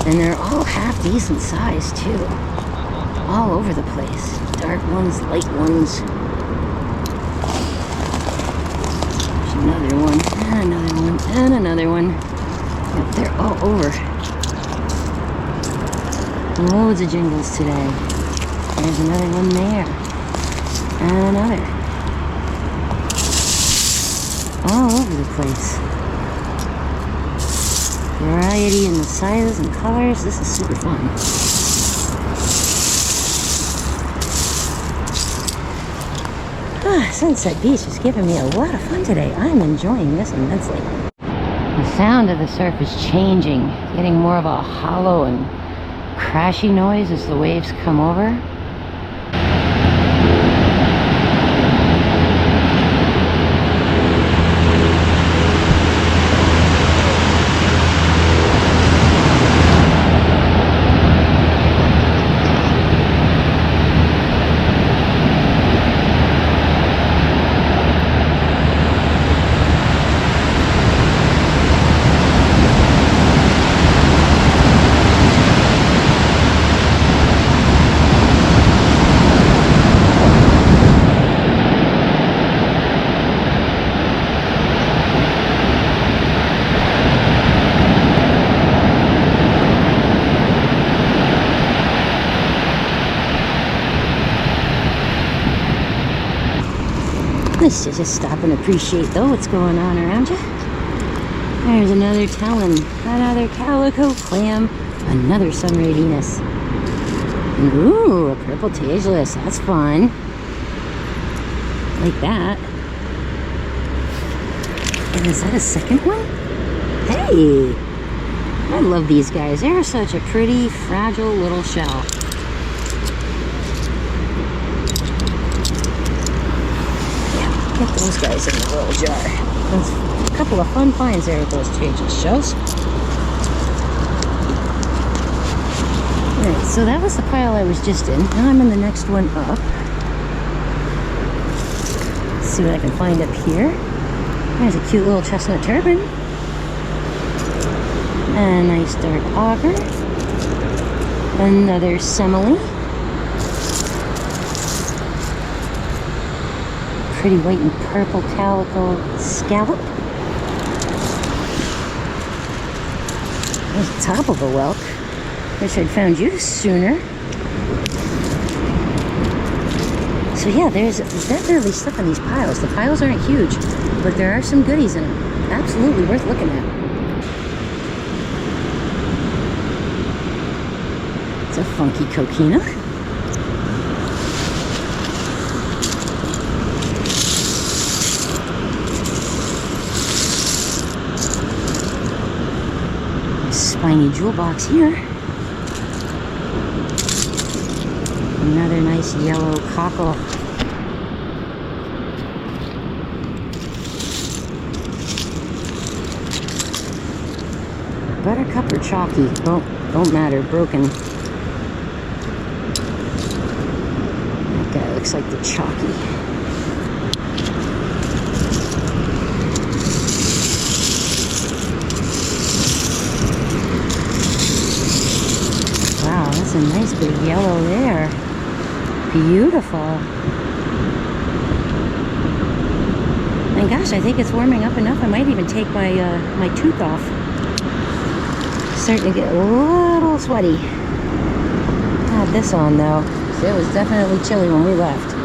And they're all half decent size too. All over the place. Dark ones, light ones. There's another one. And another one, and another one. Yep, they're all over. Loads of jingles today. There's another one there. And another. All over the place. Variety in the sizes and colors. This is super fun. Sunset Beach is giving me a lot of fun today. I'm enjoying this immensely. The sound of the surf is changing, getting more of a hollow and crashy noise as the waves come over. Nice to just stop and appreciate though what's going on around you. There's another talon, another calico clam, another sunray Venus. Ooh, a purple tageless, that's fun. Like that. And is that a second one? Hey! I love these guys. They're such a pretty, fragile little shell. Get those guys in the little jar. That's a couple of fun finds there with those tageless shells. Alright, so that was the pile I was just in. Now I'm in the next one up. Let's see what I can find up here. There's a cute little chestnut turban. A nice dark auger. Another semele. Pretty white and purple calico scallop. There's the top of a whelk. Wish I'd found you sooner. So yeah, there's definitely stuff in these piles. The piles aren't huge, but there are some goodies in them. Absolutely worth looking at. It's a funky coquina. Spiny jewel box here. Another nice yellow cockle. Buttercup or chalky? Don't matter. Broken. That guy looks like the chalky. That's a nice big yellow there. Beautiful. And gosh, I think it's warming up enough. I might even take my my tooth off. Starting to get a little sweaty. Had this on though, so it was definitely chilly when we left.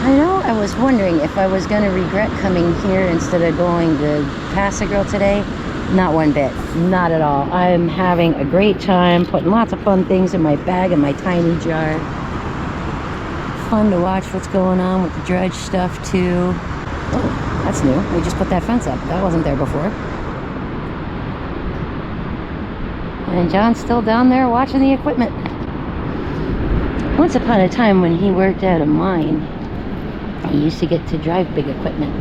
I know I was wondering if I was going to regret coming here instead of going to pass-a-grille today. Not one bit. Not at all. I'm having a great time putting lots of fun things in my bag and my tiny jar. Fun to watch what's going on with the dredge stuff too. Oh, that's new. We just put that fence up. That wasn't there before. And John's still down there watching the equipment. Once upon a time when he worked at a mine, he used to get to drive big equipment.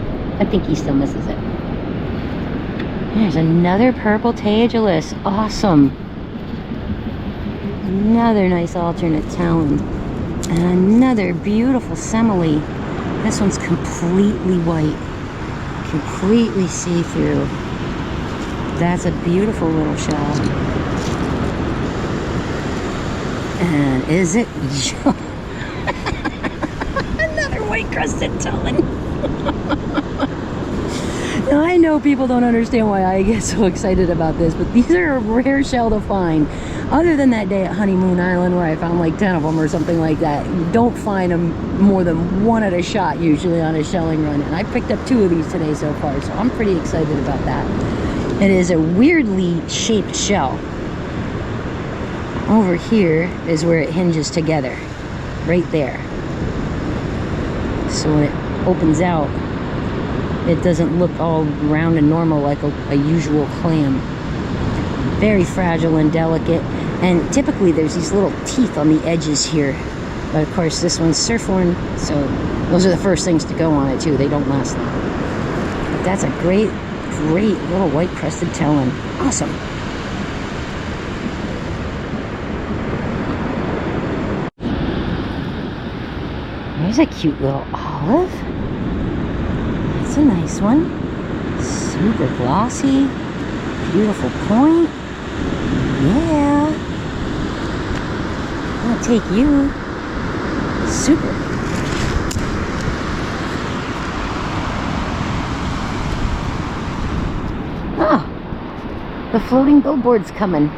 I think he still misses it. There's another purple tageless. Awesome. Another nice alternate talon. And another beautiful semele. This one's completely white. Completely see-through. That's a beautiful little shell. And is it? white crested tellin. Now I know people don't understand why I get so excited about this, but these are a rare shell to find. Other than that day at Honeymoon Island where I found like 10 of them or something like that. You don't find them more than one at a shot usually on a shelling run. And I picked up 2 of these today so far, so I'm pretty excited about that. It is a weirdly shaped shell. Over here is where it hinges together, right there. So when it opens out, it doesn't look all round and normal like a usual clam. Very fragile and delicate, and typically there's these little teeth on the edges here. But of course this one's surfhorn, so those are the first things to go on it too. They don't last long. But that's a great little white crested tellin. Awesome. There's a cute little olive. That's a nice one. Super glossy. Beautiful point. Yeah. I'll take you. Super. Ah, the floating billboard's coming.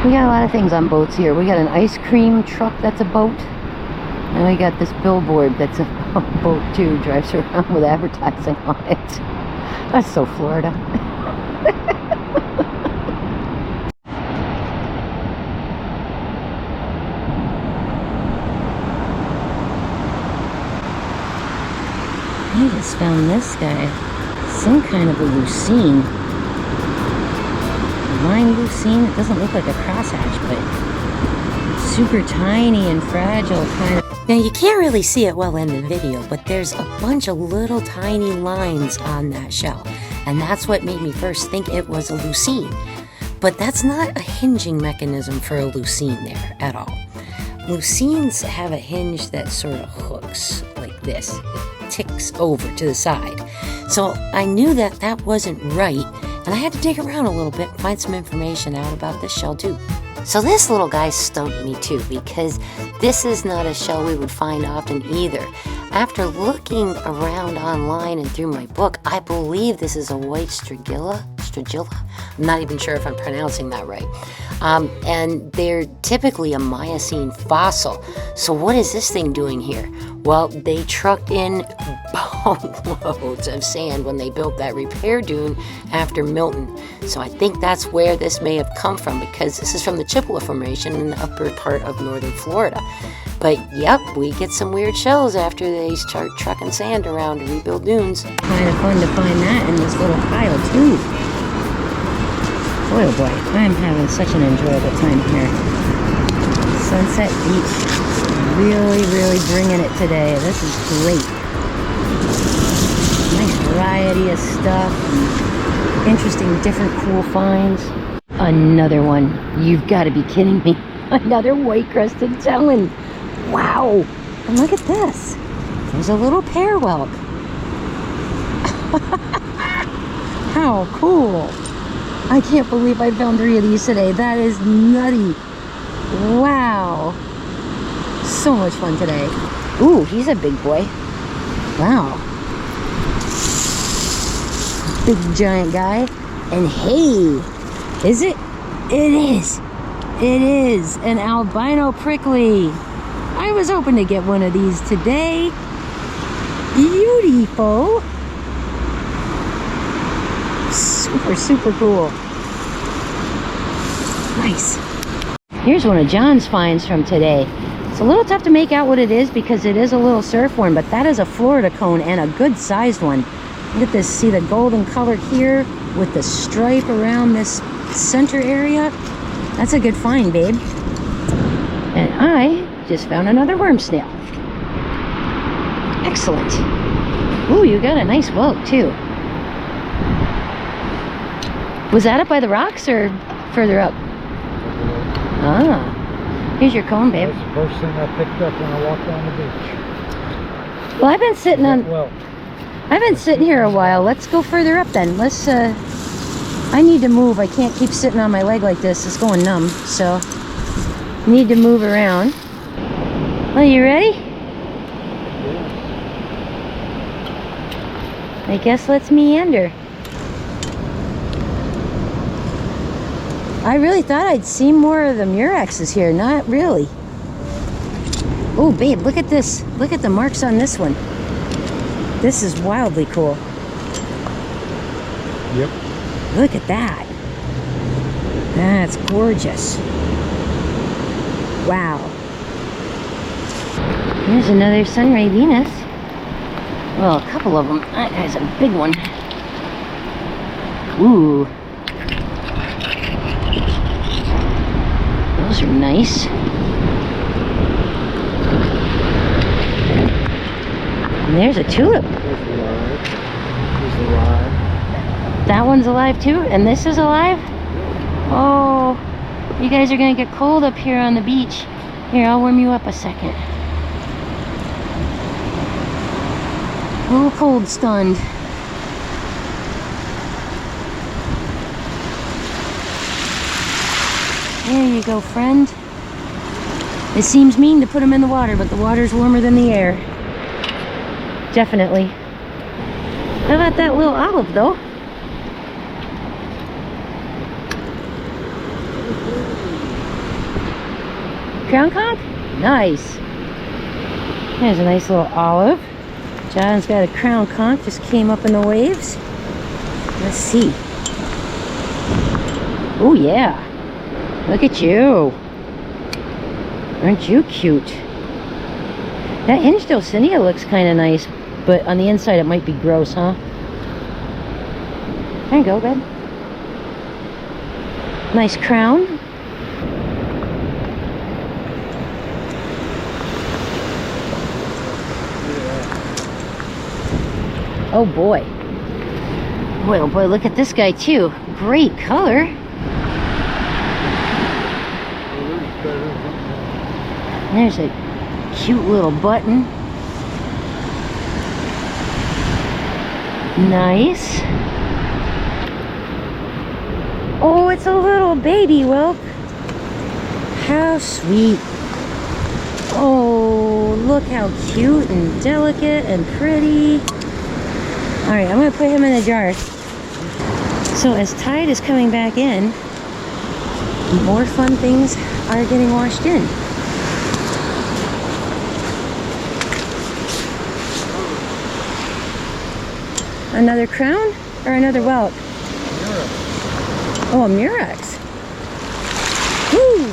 We got a lot of things on boats here. We got an ice cream truck that's a boat. And we got this billboard that's a boat too. Drives around with advertising on it. That's so Florida. I just found this guy. Some kind of a lucine. Line lucine. It doesn't look like a crosshatch, but super tiny and fragile kind of. Now you can't really see it well in the video, but there's a bunch of little tiny lines on that shell, and that's what made me first think it was a lucine. But that's not a hinging mechanism for a lucine there at all. Lucines have a hinge that sort of hooks like this. It ticks over to the side. So I knew that that wasn't right, and I had to dig around a little bit and find some information out about this shell too. So this little guy stumped me too, because this is not a shell we would find often either. After looking around online and through my book, I believe this is a white strigilla. I'm not even sure if I'm pronouncing that right. And they're typically a Miocene fossil. So what is this thing doing here? Well, they trucked in boatloads of sand when they built that repair dune after Milton. So I think that's where this may have come from, because this is from the Chippewa Formation in the upper part of northern Florida. But yep, we get some weird shells after they start trucking sand around to rebuild dunes. Kind of fun to find that in this little pile too. Boy, oh boy, I'm having such an enjoyable time here. Sunset Beach, really bringing it today. This is great. Nice variety of stuff, and interesting, different, cool finds. Another one. You've got to be kidding me. Another white crested tellin. Wow. And look at this. There's a little pear whelk. How cool. I can't believe I found 3 of these today. That is nutty. Wow. So much fun today. Ooh, he's a big boy. Wow. Big giant guy. And hey, is it? It is. It is an albino prickly. I was hoping to get one of these today. Beautiful. Super cool. Nice. Here's one of John's finds from today. It's a little tough to make out what it is because it is a little surfhorn, but that is a Florida cone and a good sized one. Look at this. See the golden color here with the stripe around this center area? That's a good find, babe. And I just found another worm snail. Excellent. Ooh, you got a nice whelk too. Was that up by the rocks or further up? Ah, here's your cone, babe. That's the first thing I picked up when I walked on the beach. Well, I've been sitting on... Well, I've been sitting here a while. Let's go further up then. Let's, I need to move. I can't keep sitting on my leg like this. It's going numb, so need to move around. Are you ready? I guess let's meander. I really thought I'd see more of the Murexes here. Not really. Oh, babe, look at this. Look at the marks on this one. This is wildly cool. Yep. Look at that. That's gorgeous. Wow. Here's another Sunray Venus. Well, a couple of them. That guy's a big one. Ooh. Those are nice. And there's a tulip. There's alive. That one's alive too? And this is alive? Oh, you guys are gonna get cold up here on the beach. Here, I'll warm you up a second. A little cold stunned. There you go, friend. It seems mean to put them in the water, but the water's warmer than the air. Definitely. How about that little olive, though? Crown conch? Nice. There's a nice little olive. John's got a crown conch, just came up in the waves. Let's see. Oh yeah. Look at you. Aren't you cute? That hinged Dulcinea looks kind of nice, but on the inside it might be gross, huh? There you go, babe. Nice crown. Oh boy. Boy, oh boy, look at this guy too. Great color. There's a cute little button. Nice. Oh, it's a little baby whelk. How sweet. Oh, look how cute and delicate and pretty. All right, I'm gonna put him in a jar. So as tide is coming back in, more fun things are getting washed in. Another crown or another whelk? Murex. Oh, a Murex. Woo!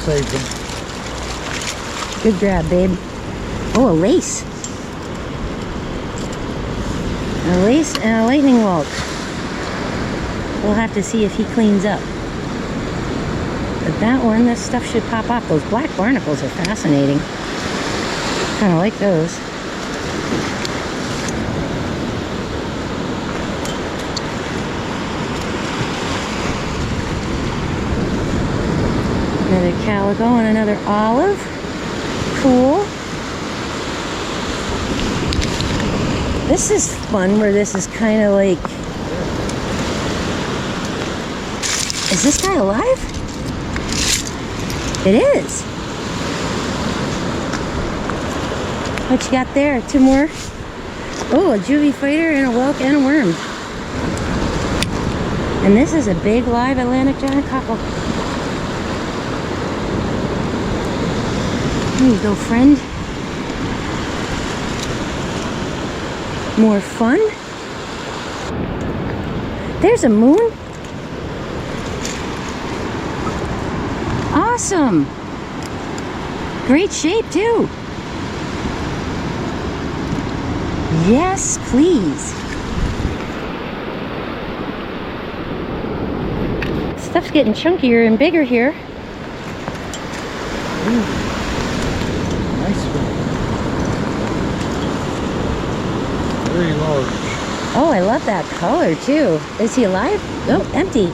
Saved them. Good grab, babe. Oh, a lace. A lace and a lightning whelk. We'll have to see if he cleans up. But that one, this stuff should pop off. Those black barnacles are fascinating. Kind of like those. Another calico and another olive. Cool. This is fun where this is kind of like... Is this guy alive? It is. What you got there? Two more? Oh, a juvie fighter and a whelk and a worm. And this is a big live Atlantic giant cockle. There you go, friend. More fun. There's a moon. Awesome. Great shape too. Yes, please. Stuff's getting chunkier and bigger here. Ooh. Nice one. Very large. Oh, I love that color too. Is he alive? Oh, empty.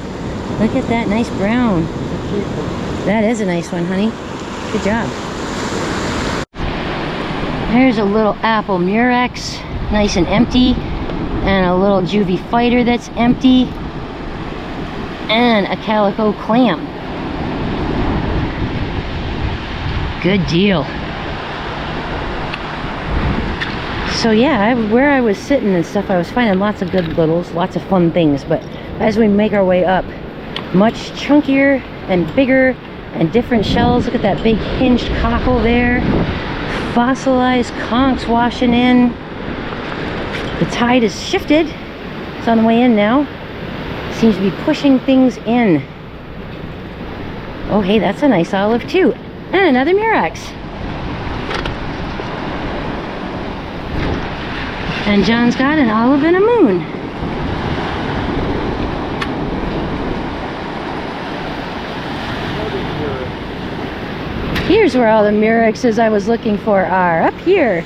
Look at that nice brown. That is a nice one, honey. Good job. Here's a little apple murex, nice and empty, and a little juvie fighter that's empty, and a calico clam. Good deal. So yeah, where I was sitting and stuff, I was finding lots of good littles, lots of fun things, but as we make our way up, much chunkier and bigger and different shells. Look at that big hinged cockle there. Fossilized conchs washing in. The tide has shifted. It's on the way in now. Seems to be pushing things in. Oh hey, that's a nice olive too. And another murex. And John's got an olive and a moon. Here's where all the murexes I was looking for are. Up here.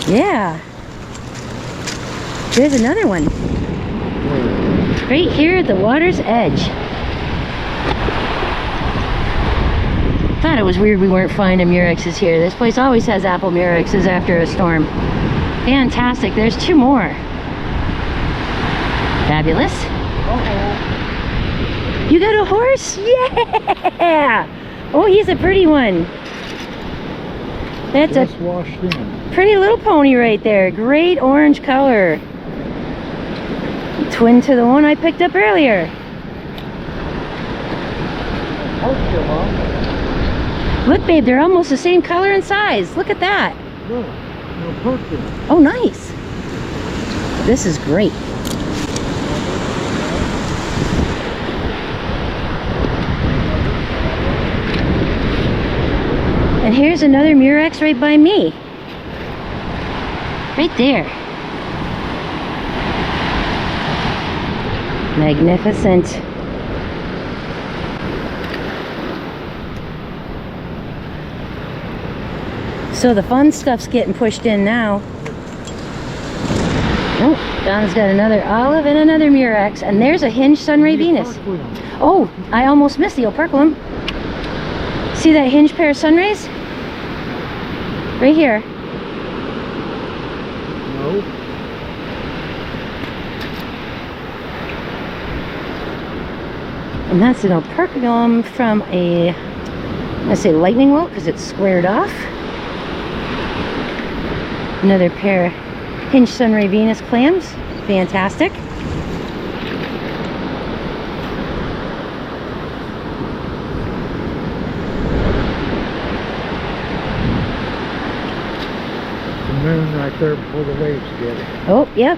Yeah. There's another one. Right here at the water's edge. Thought it was weird we weren't finding murexes here. This place always has apple murexes after a storm. Fantastic. There's two more. Fabulous. You got a horse? Yeah! Oh, he's a pretty one. That's Just washed in. Pretty little pony right there. Great orange color. Twin to the one I picked up earlier. Look, babe, they're almost the same color and size. Look at that. Look, no purple. Oh, nice. This is great. And here's another murex right by me. Right there. Magnificent. So the fun stuff's getting pushed in now. Oh, Don's got another olive and another murex. And there's a hinged sunray Venus. Oh, I almost missed the operculum. See that hinged pair of sunrays? Right here. No. And that's an operculum from a, let's say, lightning whelk because it's squared off. Another pair of hinged sunray Venus clams. Fantastic. The moon right there before the waves get it. Oh, yep.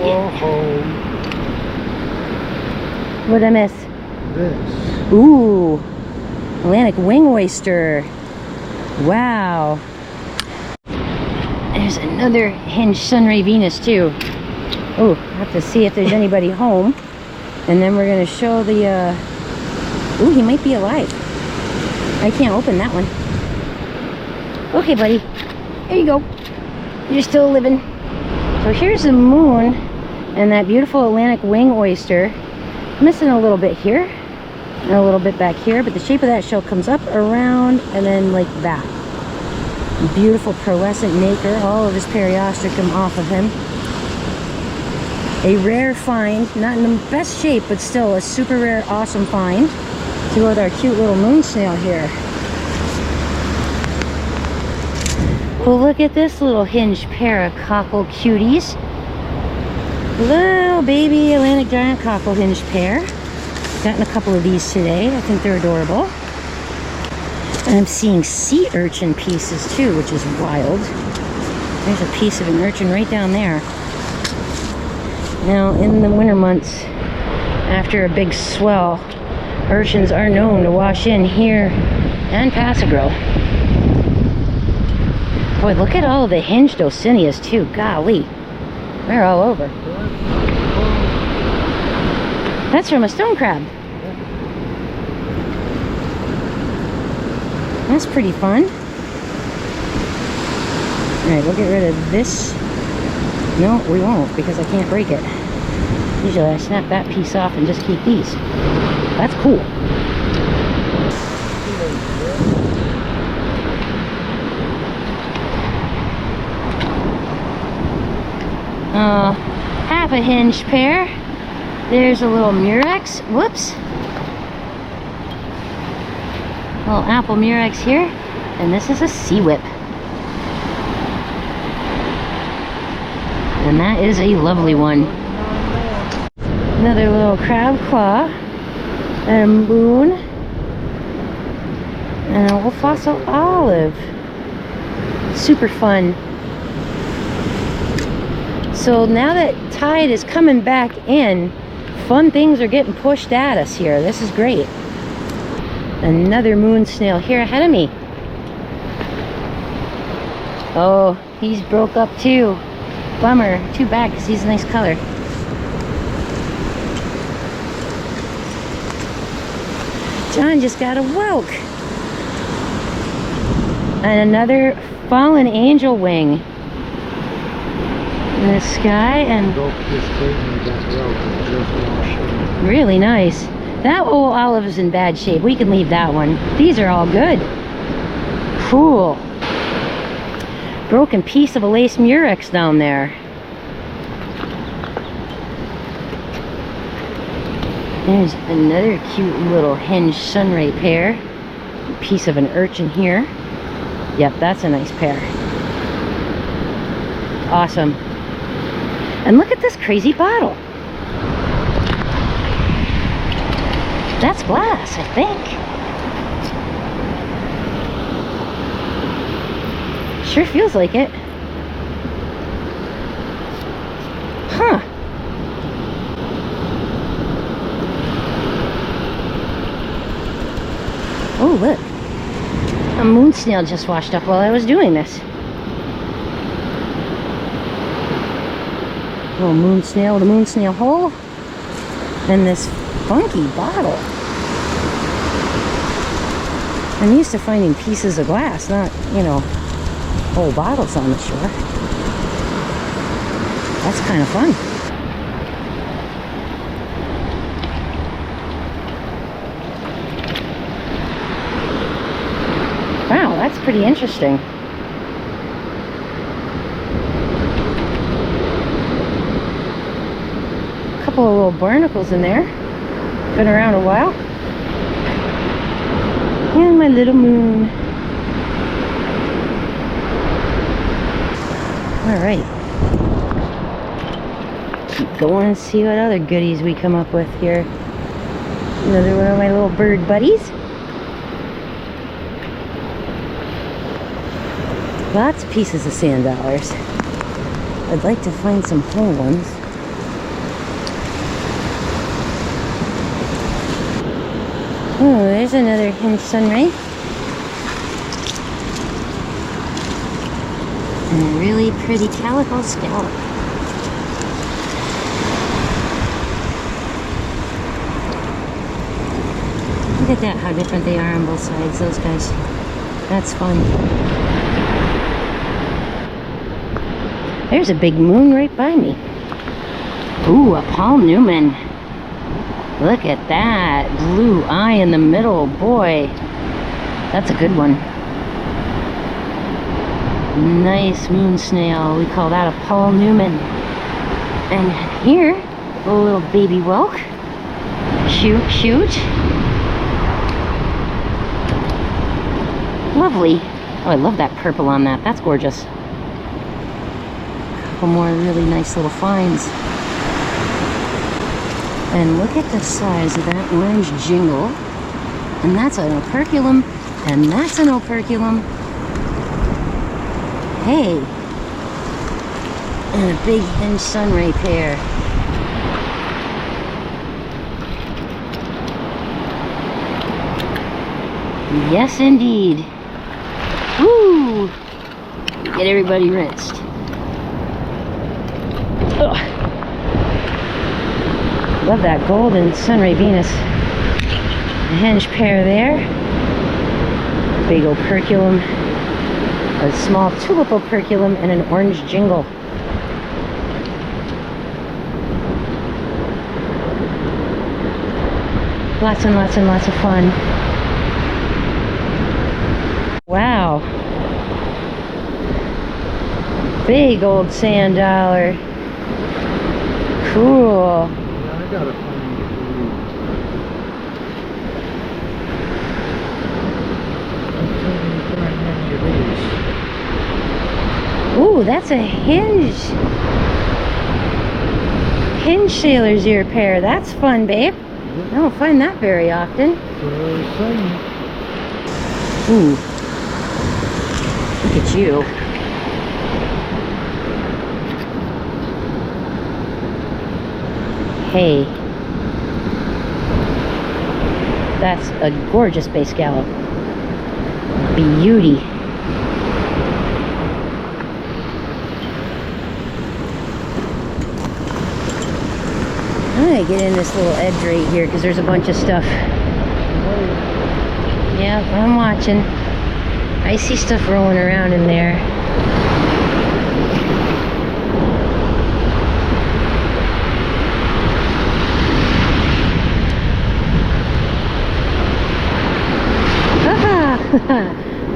Whoa. What'd I miss? This. Ooh. Atlantic wing oyster. Wow. There's another hinged sunray Venus too. Oh, I have to see if there's anybody home. And then we're going to show the, ooh, he might be alive. I can't open that one. Okay, buddy. There you go. You're still living. So here's the moon and that beautiful Atlantic wing oyster. Missing a little bit here and a little bit back here, but the shape of that shell comes up, around, and then like that. Beautiful pearlescent nacre, all of his periostracum off of him. A rare find, not in the best shape, but still a super rare, awesome find to go with our cute little moon snail here. Well, look at this little hinged pair of cockle cuties. Little baby Atlantic giant cockle hinged pair. Gotten a couple of these today. I think they're adorable. And I'm seeing sea urchin pieces too, which is wild. There's a piece of an urchin right down there. Now, in the winter months, after a big swell, urchins are known to wash in here and pass-a-grille. Boy, look at all of the hinged Ocinias too. Golly, they're all over. That's from a stone crab. That's pretty fun. Alright, we'll get rid of this. No, we won't, because I can't break it. Usually I snap that piece off and just keep these. That's cool. half a hinged pair. There's a little murex. Whoops. Little apple murex here. And this is a sea whip. And that is a lovely one. Another little crab claw. And a moon. And a little fossil olive. Super fun. So now that tide is coming back in, fun things are getting pushed at us here. This is great. Another moon snail here ahead of me. Oh, he's broke up too. Bummer. Too bad because he's a nice color. John just got a whelk. And another fallen angel wing in the sky, and really nice. That old olive is in bad shape. We can leave that one. These are all good. Cool. Broken piece of a lace murex down there. There's another cute little hinged sunray pair. A piece of an urchin here. Yep, that's a nice pair. Awesome. And look at this crazy bottle. That's glass, I think. Sure feels like it. Huh. Oh, look. A moon snail just washed up while I was doing this. Little moon snail with a moon snail hole. And this funky bottle. I'm used to finding pieces of glass, not, you know, whole bottles on the shore. That's kind of fun. Wow, that's pretty interesting. A couple of little barnacles in there. Been around a while. And my little moon. Alright. Keep going and see what other goodies we come up with here. Another one of my little bird buddies. Lots of pieces of sand dollars. I'd like to find some whole ones. Oh, there's another hinged sunray. And a really pretty calico scallop. Look at that, how different they are on both sides, those guys. That's fun. There's a big moon right by me. Ooh, a Paul Newman. Look at that blue eye in the middle. Boy, that's a good one. Nice moon snail. We call that a Paul Newman. And here, a little baby whelk. Cute, cute. Lovely. Oh, I love that purple on that. That's gorgeous. A couple more really nice little finds. And look at the size of that orange jingle. And that's an operculum. And that's an operculum. Hey. And a big hinged sunray pair. Yes, indeed. Woo! Get everybody rinsed. Ugh. Love that golden sunray Venus. A hinged pair there. Big operculum. A small tulip operculum and an orange jingle. Lots and lots and lots of fun. Wow. Big old sand dollar. Cool. Yeah, I gotta find the food. I couldn't find any of these. Ooh, that's a hinge sailor's ear pair. That's fun, babe. I don't find that very often. Ooh, look at you. Hey, that's a gorgeous base scallop. Beauty. I'm gonna get in this little edge right here because there's a bunch of stuff. Yeah, I'm watching. I see stuff rolling around in there.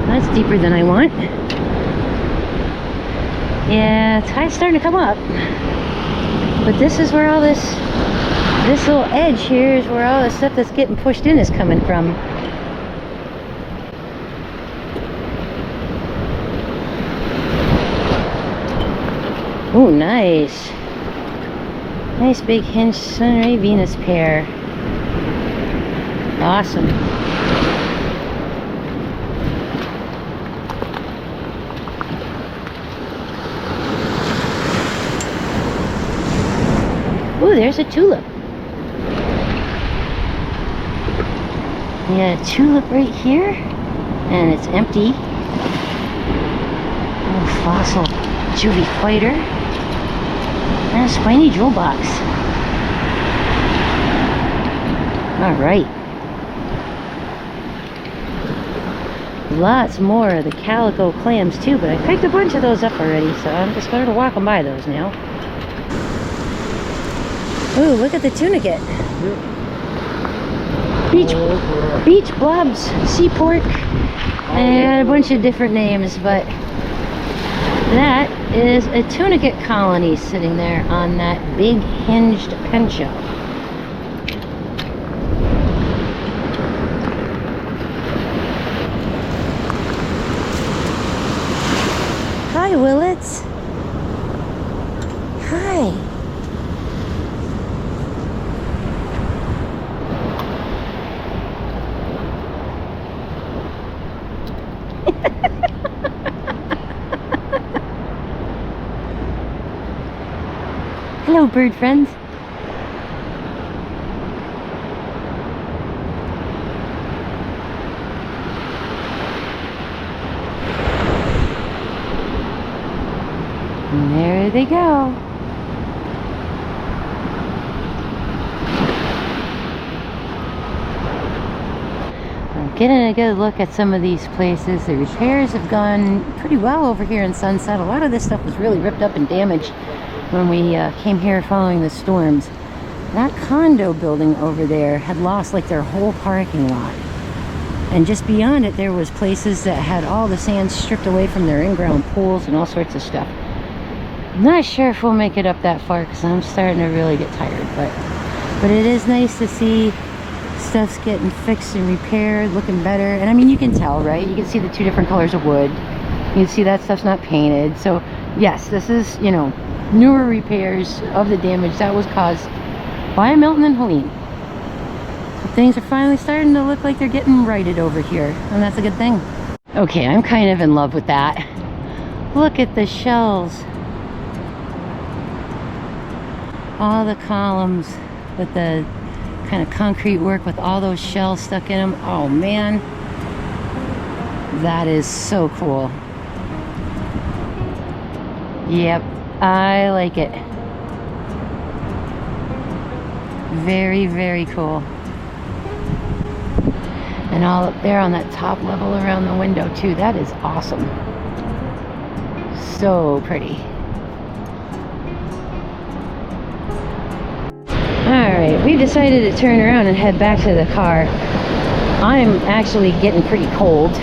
That's deeper than I want. Yeah, tide's starting to come up. But this is where all this little edge here is where all the stuff that's getting pushed in is coming from. Oh, nice. Nice big hinge Sunray Venus pair. Awesome. Ooh, there's a tulip. Yeah, a tulip right here, and it's empty. Oh, fossil juvie fighter, and a spiny jewel box. All right. Lots more of the calico clams too, but I picked a bunch of those up already, so I'm just going to walk them by those now. Ooh, look at the tunicate. Beach blobs, sea pork, and a bunch of different names, but that is a tunicate colony sitting there on that big hinged pen shell. Hi, Willets. Hi. Hello, bird friends. And there they go. I'm getting a good look at some of these places. The repairs have gone pretty well over here in Sunset. A lot of this stuff was really ripped up and damaged when we came here following the storms. That condo building over there had lost like their whole parking lot. And just beyond it, there was places that had all the sand stripped away from their in-ground pools and all sorts of stuff. I'm not sure if we'll make it up that far because I'm starting to really get tired, but it is nice to see stuff's getting fixed and repaired, looking better. And I mean, you can tell, right? You can see the two different colors of wood. You can see that stuff's not painted. So yes, this is, you know, newer repairs of the damage that was caused by Milton and Helene. So things are finally starting to look like they're getting righted over here, and that's a good thing. Okay, I'm kind of in love with that. Look at the shells. All the columns with the kind of concrete work with all those shells stuck in them. Oh man, that is so cool. Yep, I like it. Very, very cool. And all up there on that top level around the window too. That is awesome. So pretty. Alright, we've decided to turn around and head back to the car. I'm actually getting pretty cold.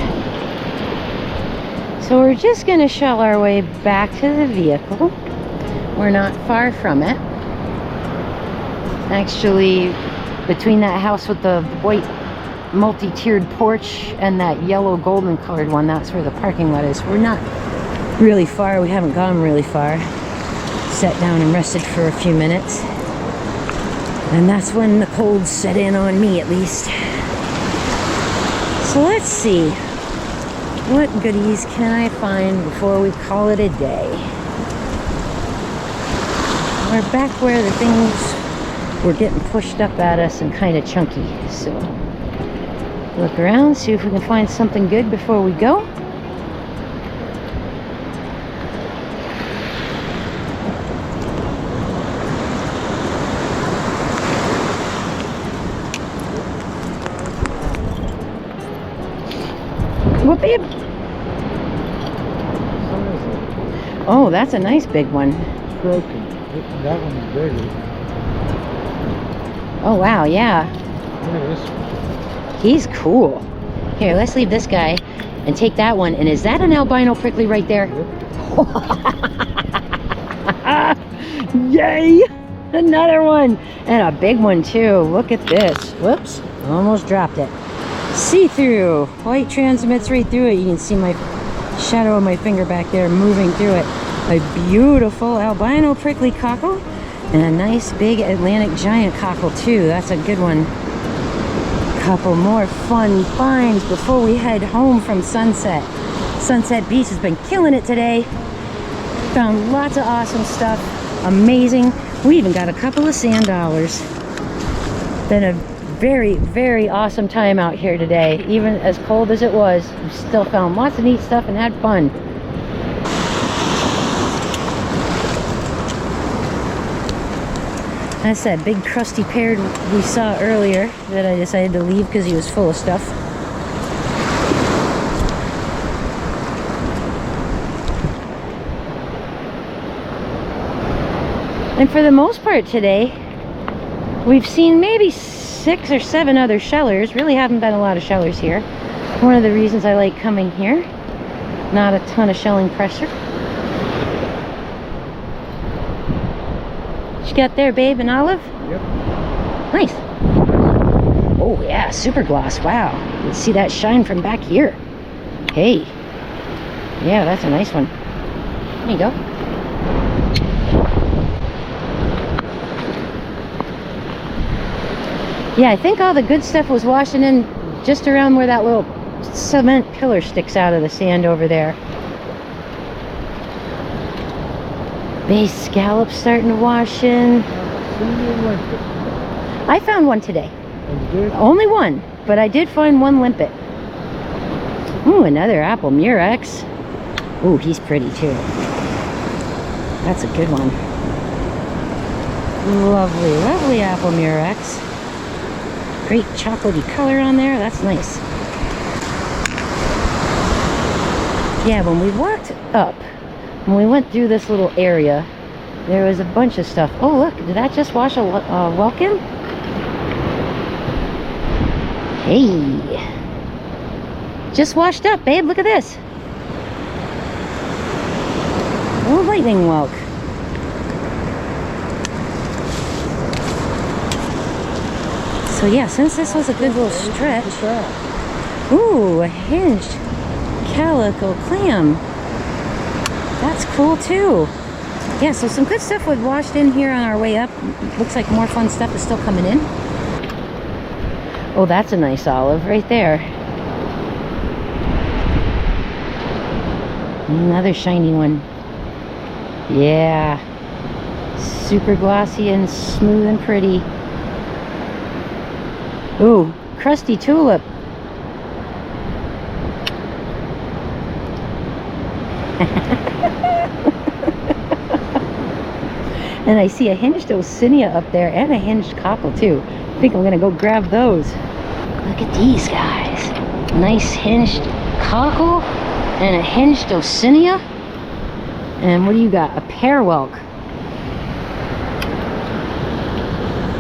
So we're just going to shell our way back to the vehicle. We're not far from it. Actually, between that house with the white multi-tiered porch and that yellow golden colored one, that's where the parking lot is. We're not really far. We haven't gone really far. Sat down and rested for a few minutes. And that's when the cold set in on me, at least. So let's see. What goodies can I find before we call it a day? We're back where the things were getting pushed up at us and kind of chunky. So look around, see if we can find something good before we go. What, babe? Oh, that's a nice big one. Broken. That one's bigger. Oh, wow, yeah. Look at this one. He's cool. Here, let's leave this guy and take that one. And is that an albino prickly right there? Yep. Yay! Another one! And a big one, too. Look at this. Whoops. Almost dropped it. See-through. Light transmits right through it. You can see my shadow of my finger back there moving through it. A beautiful albino prickly cockle and a nice big Atlantic giant cockle too. That's a good one. Couple more fun finds before we head home from Sunset. Sunset Beach has been killing it today. Found lots of awesome stuff. Amazing. We even got a couple of sand dollars. Been a very, very awesome time out here today. Even as cold as it was, we still found lots of neat stuff and had fun. That's that big crusty pear we saw earlier that I decided to leave because he was full of stuff. And for the most part today, we've seen maybe 6 or 7 other shellers. Really haven't been a lot of shellers here. One of the reasons I like coming here. Not a ton of shelling pressure. What you got there, babe, an olive? Yep. Nice. Oh yeah, super gloss. Wow. You can see that shine from back here. Hey. Yeah, that's a nice one. There you go. Yeah, I think all the good stuff was washing in just around where that little cement pillar sticks out of the sand over there. Base scallops starting to wash in. I found one today. Only one, but I did find one limpet. Ooh, another apple murex. Ooh, he's pretty too. That's a good one. Lovely, lovely apple murex. Great chocolatey color on there. That's nice. Yeah, when we walked up, when we went through this little area, there was a bunch of stuff. Oh, look, did that just wash a Whelks? Hey. Just washed up, babe. Look at this. Oh, lightning Whelk. So yeah, since this was a good little stretch. Ooh, a hinged calico clam. That's cool too. Yeah, so some good stuff was washed in here on our way up. Looks like more fun stuff is still coming in. Oh, that's a nice olive right there. Another shiny one. Yeah. Super glossy and smooth and pretty. Ooh, crusty tulip. And I see a hinged Osinia up there and a hinged cockle too. I think I'm gonna go grab those. Look at these guys. Nice hinged cockle and a hinged Osinia. And what do you got? A pear Whelk.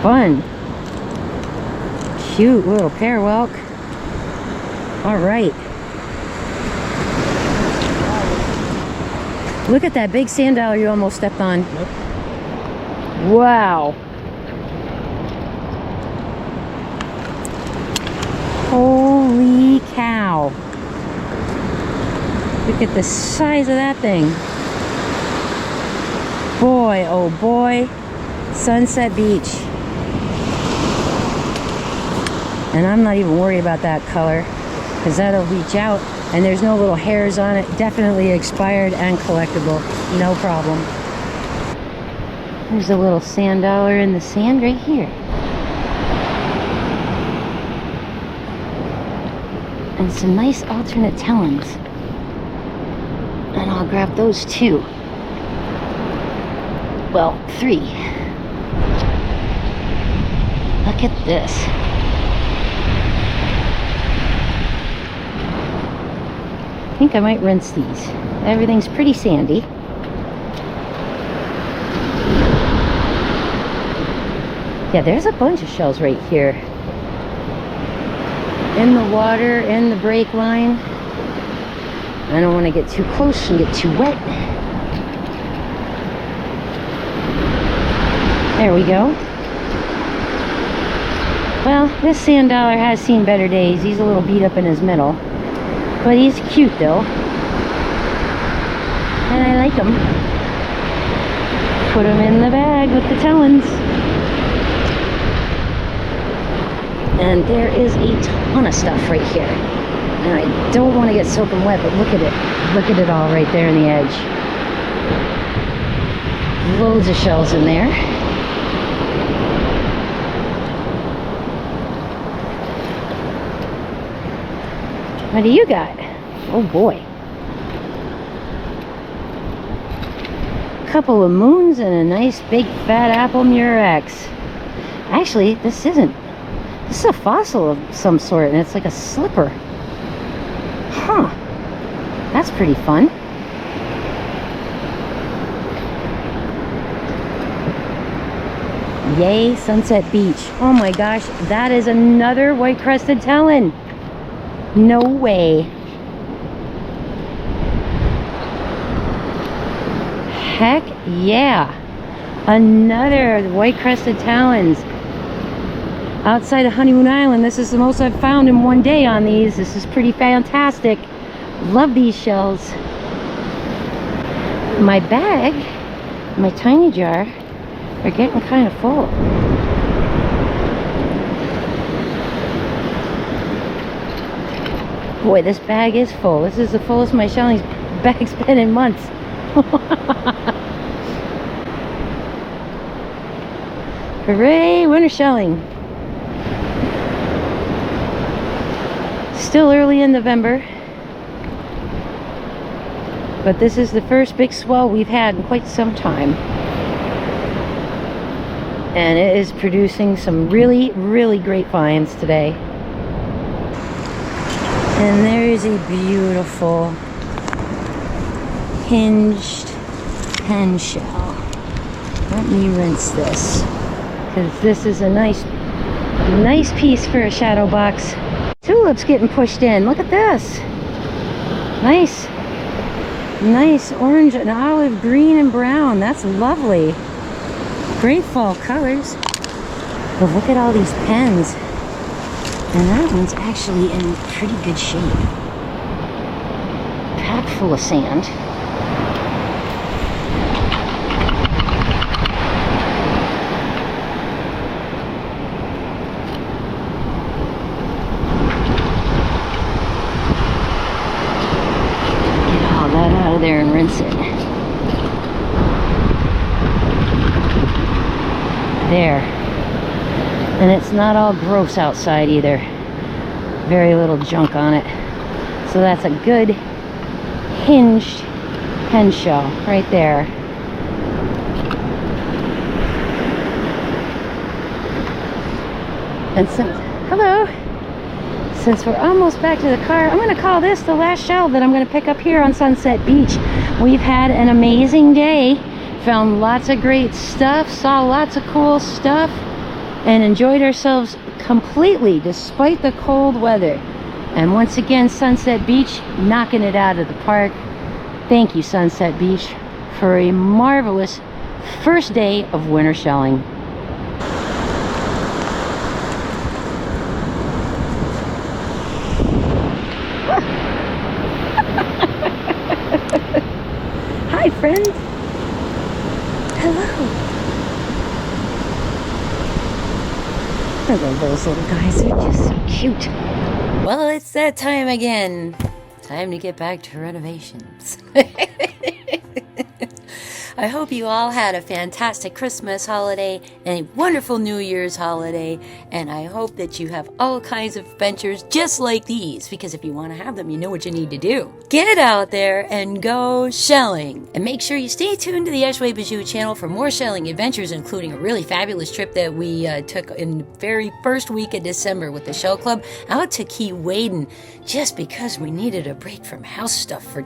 Fun. Cute little pear Whelk. All right. Look at that big sand dollar you almost stepped on. Yep. Wow. Look at the size of that thing. Boy, oh boy. Sunset Beach. And I'm not even worried about that color, because that'll leach out, and there's no little hairs on it. Definitely expired and collectible. No problem. There's a little sand dollar in the sand right here. And some nice alternate talons. And I'll grab those too. Well, 3. Look at this. I think I might rinse these. Everything's pretty sandy. Yeah, there's a bunch of shells right here. In the water, in the brake line. I don't want to get too close and get too wet. There we go. Well, this sand dollar has seen better days. He's a little beat up in his middle. But he's cute though. And I like him. Put him in the bag with the talons. And there is a ton of stuff right here. And I don't want to get soaking wet, but look at it. Look at it all right there in the edge. Loads of shells in there. What do you got? Oh boy. Couple of moons and a nice big fat apple murex. Actually, this isn't. This is a fossil of some sort, and it's like a slipper. Huh. That's pretty fun. Yay, Sunset Beach. Oh my gosh, that is another white-crested talon. No way. Heck yeah. Another white-crested talons. Outside of Honeymoon Island, this is the most I've found in one day on these. This is pretty fantastic. Love these shells. My bag, my tiny jar, are getting kind of full. Boy, this bag is full. This is the fullest my shelling bag's been in months. Hooray, winter shelling. Still early in November, but this is the first big swell we've had in quite some time, and it is producing some really great finds today. And there is a beautiful hinged pen shell. Let me rinse this, because this is a nice piece for a shadow box. Tulips getting pushed in. Look at this. Nice orange and olive green and brown. That's lovely. Great fall colors. But look at all these pens. And that one's actually in pretty good shape. Packed full of sand. There and rinse it. There. And it's not all gross outside either. Very little junk on it. So that's a good hinged pen shell right there. And since we're almost back to the car, I'm going to call this the last shell that I'm going to pick up here on Sunset Beach. We've had an amazing day, found lots of great stuff, saw lots of cool stuff, and enjoyed ourselves completely despite the cold weather. And once again, Sunset Beach knocking it out of the park. Thank you, Sunset Beach, for a marvelous first day of winter shelling. friend. Hello. I love those little guys. They're just so cute. Well, it's that time again. Time to get back to renovations. I hope you all had a fantastic Christmas holiday and a wonderful New Year's holiday, and I hope that you have all kinds of adventures just like these, because if you want to have them, you know what you need to do. Get out there and go shelling, and make sure you stay tuned to the Echoue Bijoux channel for more shelling adventures, including a really fabulous trip that we took in the very first week of December with the Shell Club out to Key Waden, just because we needed a break from house stuff for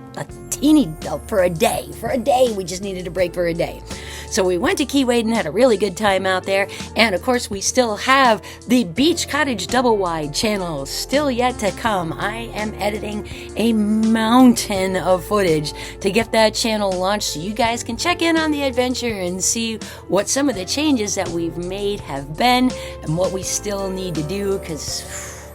a day. For a day, we just needed a break for a day. So we went to Key Waden, had a really good time out there, and of course we still have the Beach Cottage Double Wide channel still yet to come. I am editing a mountain of footage to get that channel launched so you guys can check in on the adventure and see what some of the changes that we've made have been and what we still need to do, because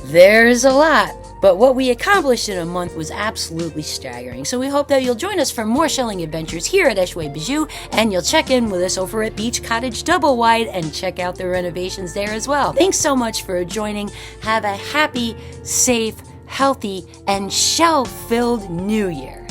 there's a lot. But what we accomplished in a month was absolutely staggering. So we hope that you'll join us for more shelling adventures here at Echoue Bijoux, and you'll check in with us over at Beach Cottage Double Wide and check out the renovations there as well. Thanks so much for joining. Have a happy, safe, healthy, and shell-filled New Year.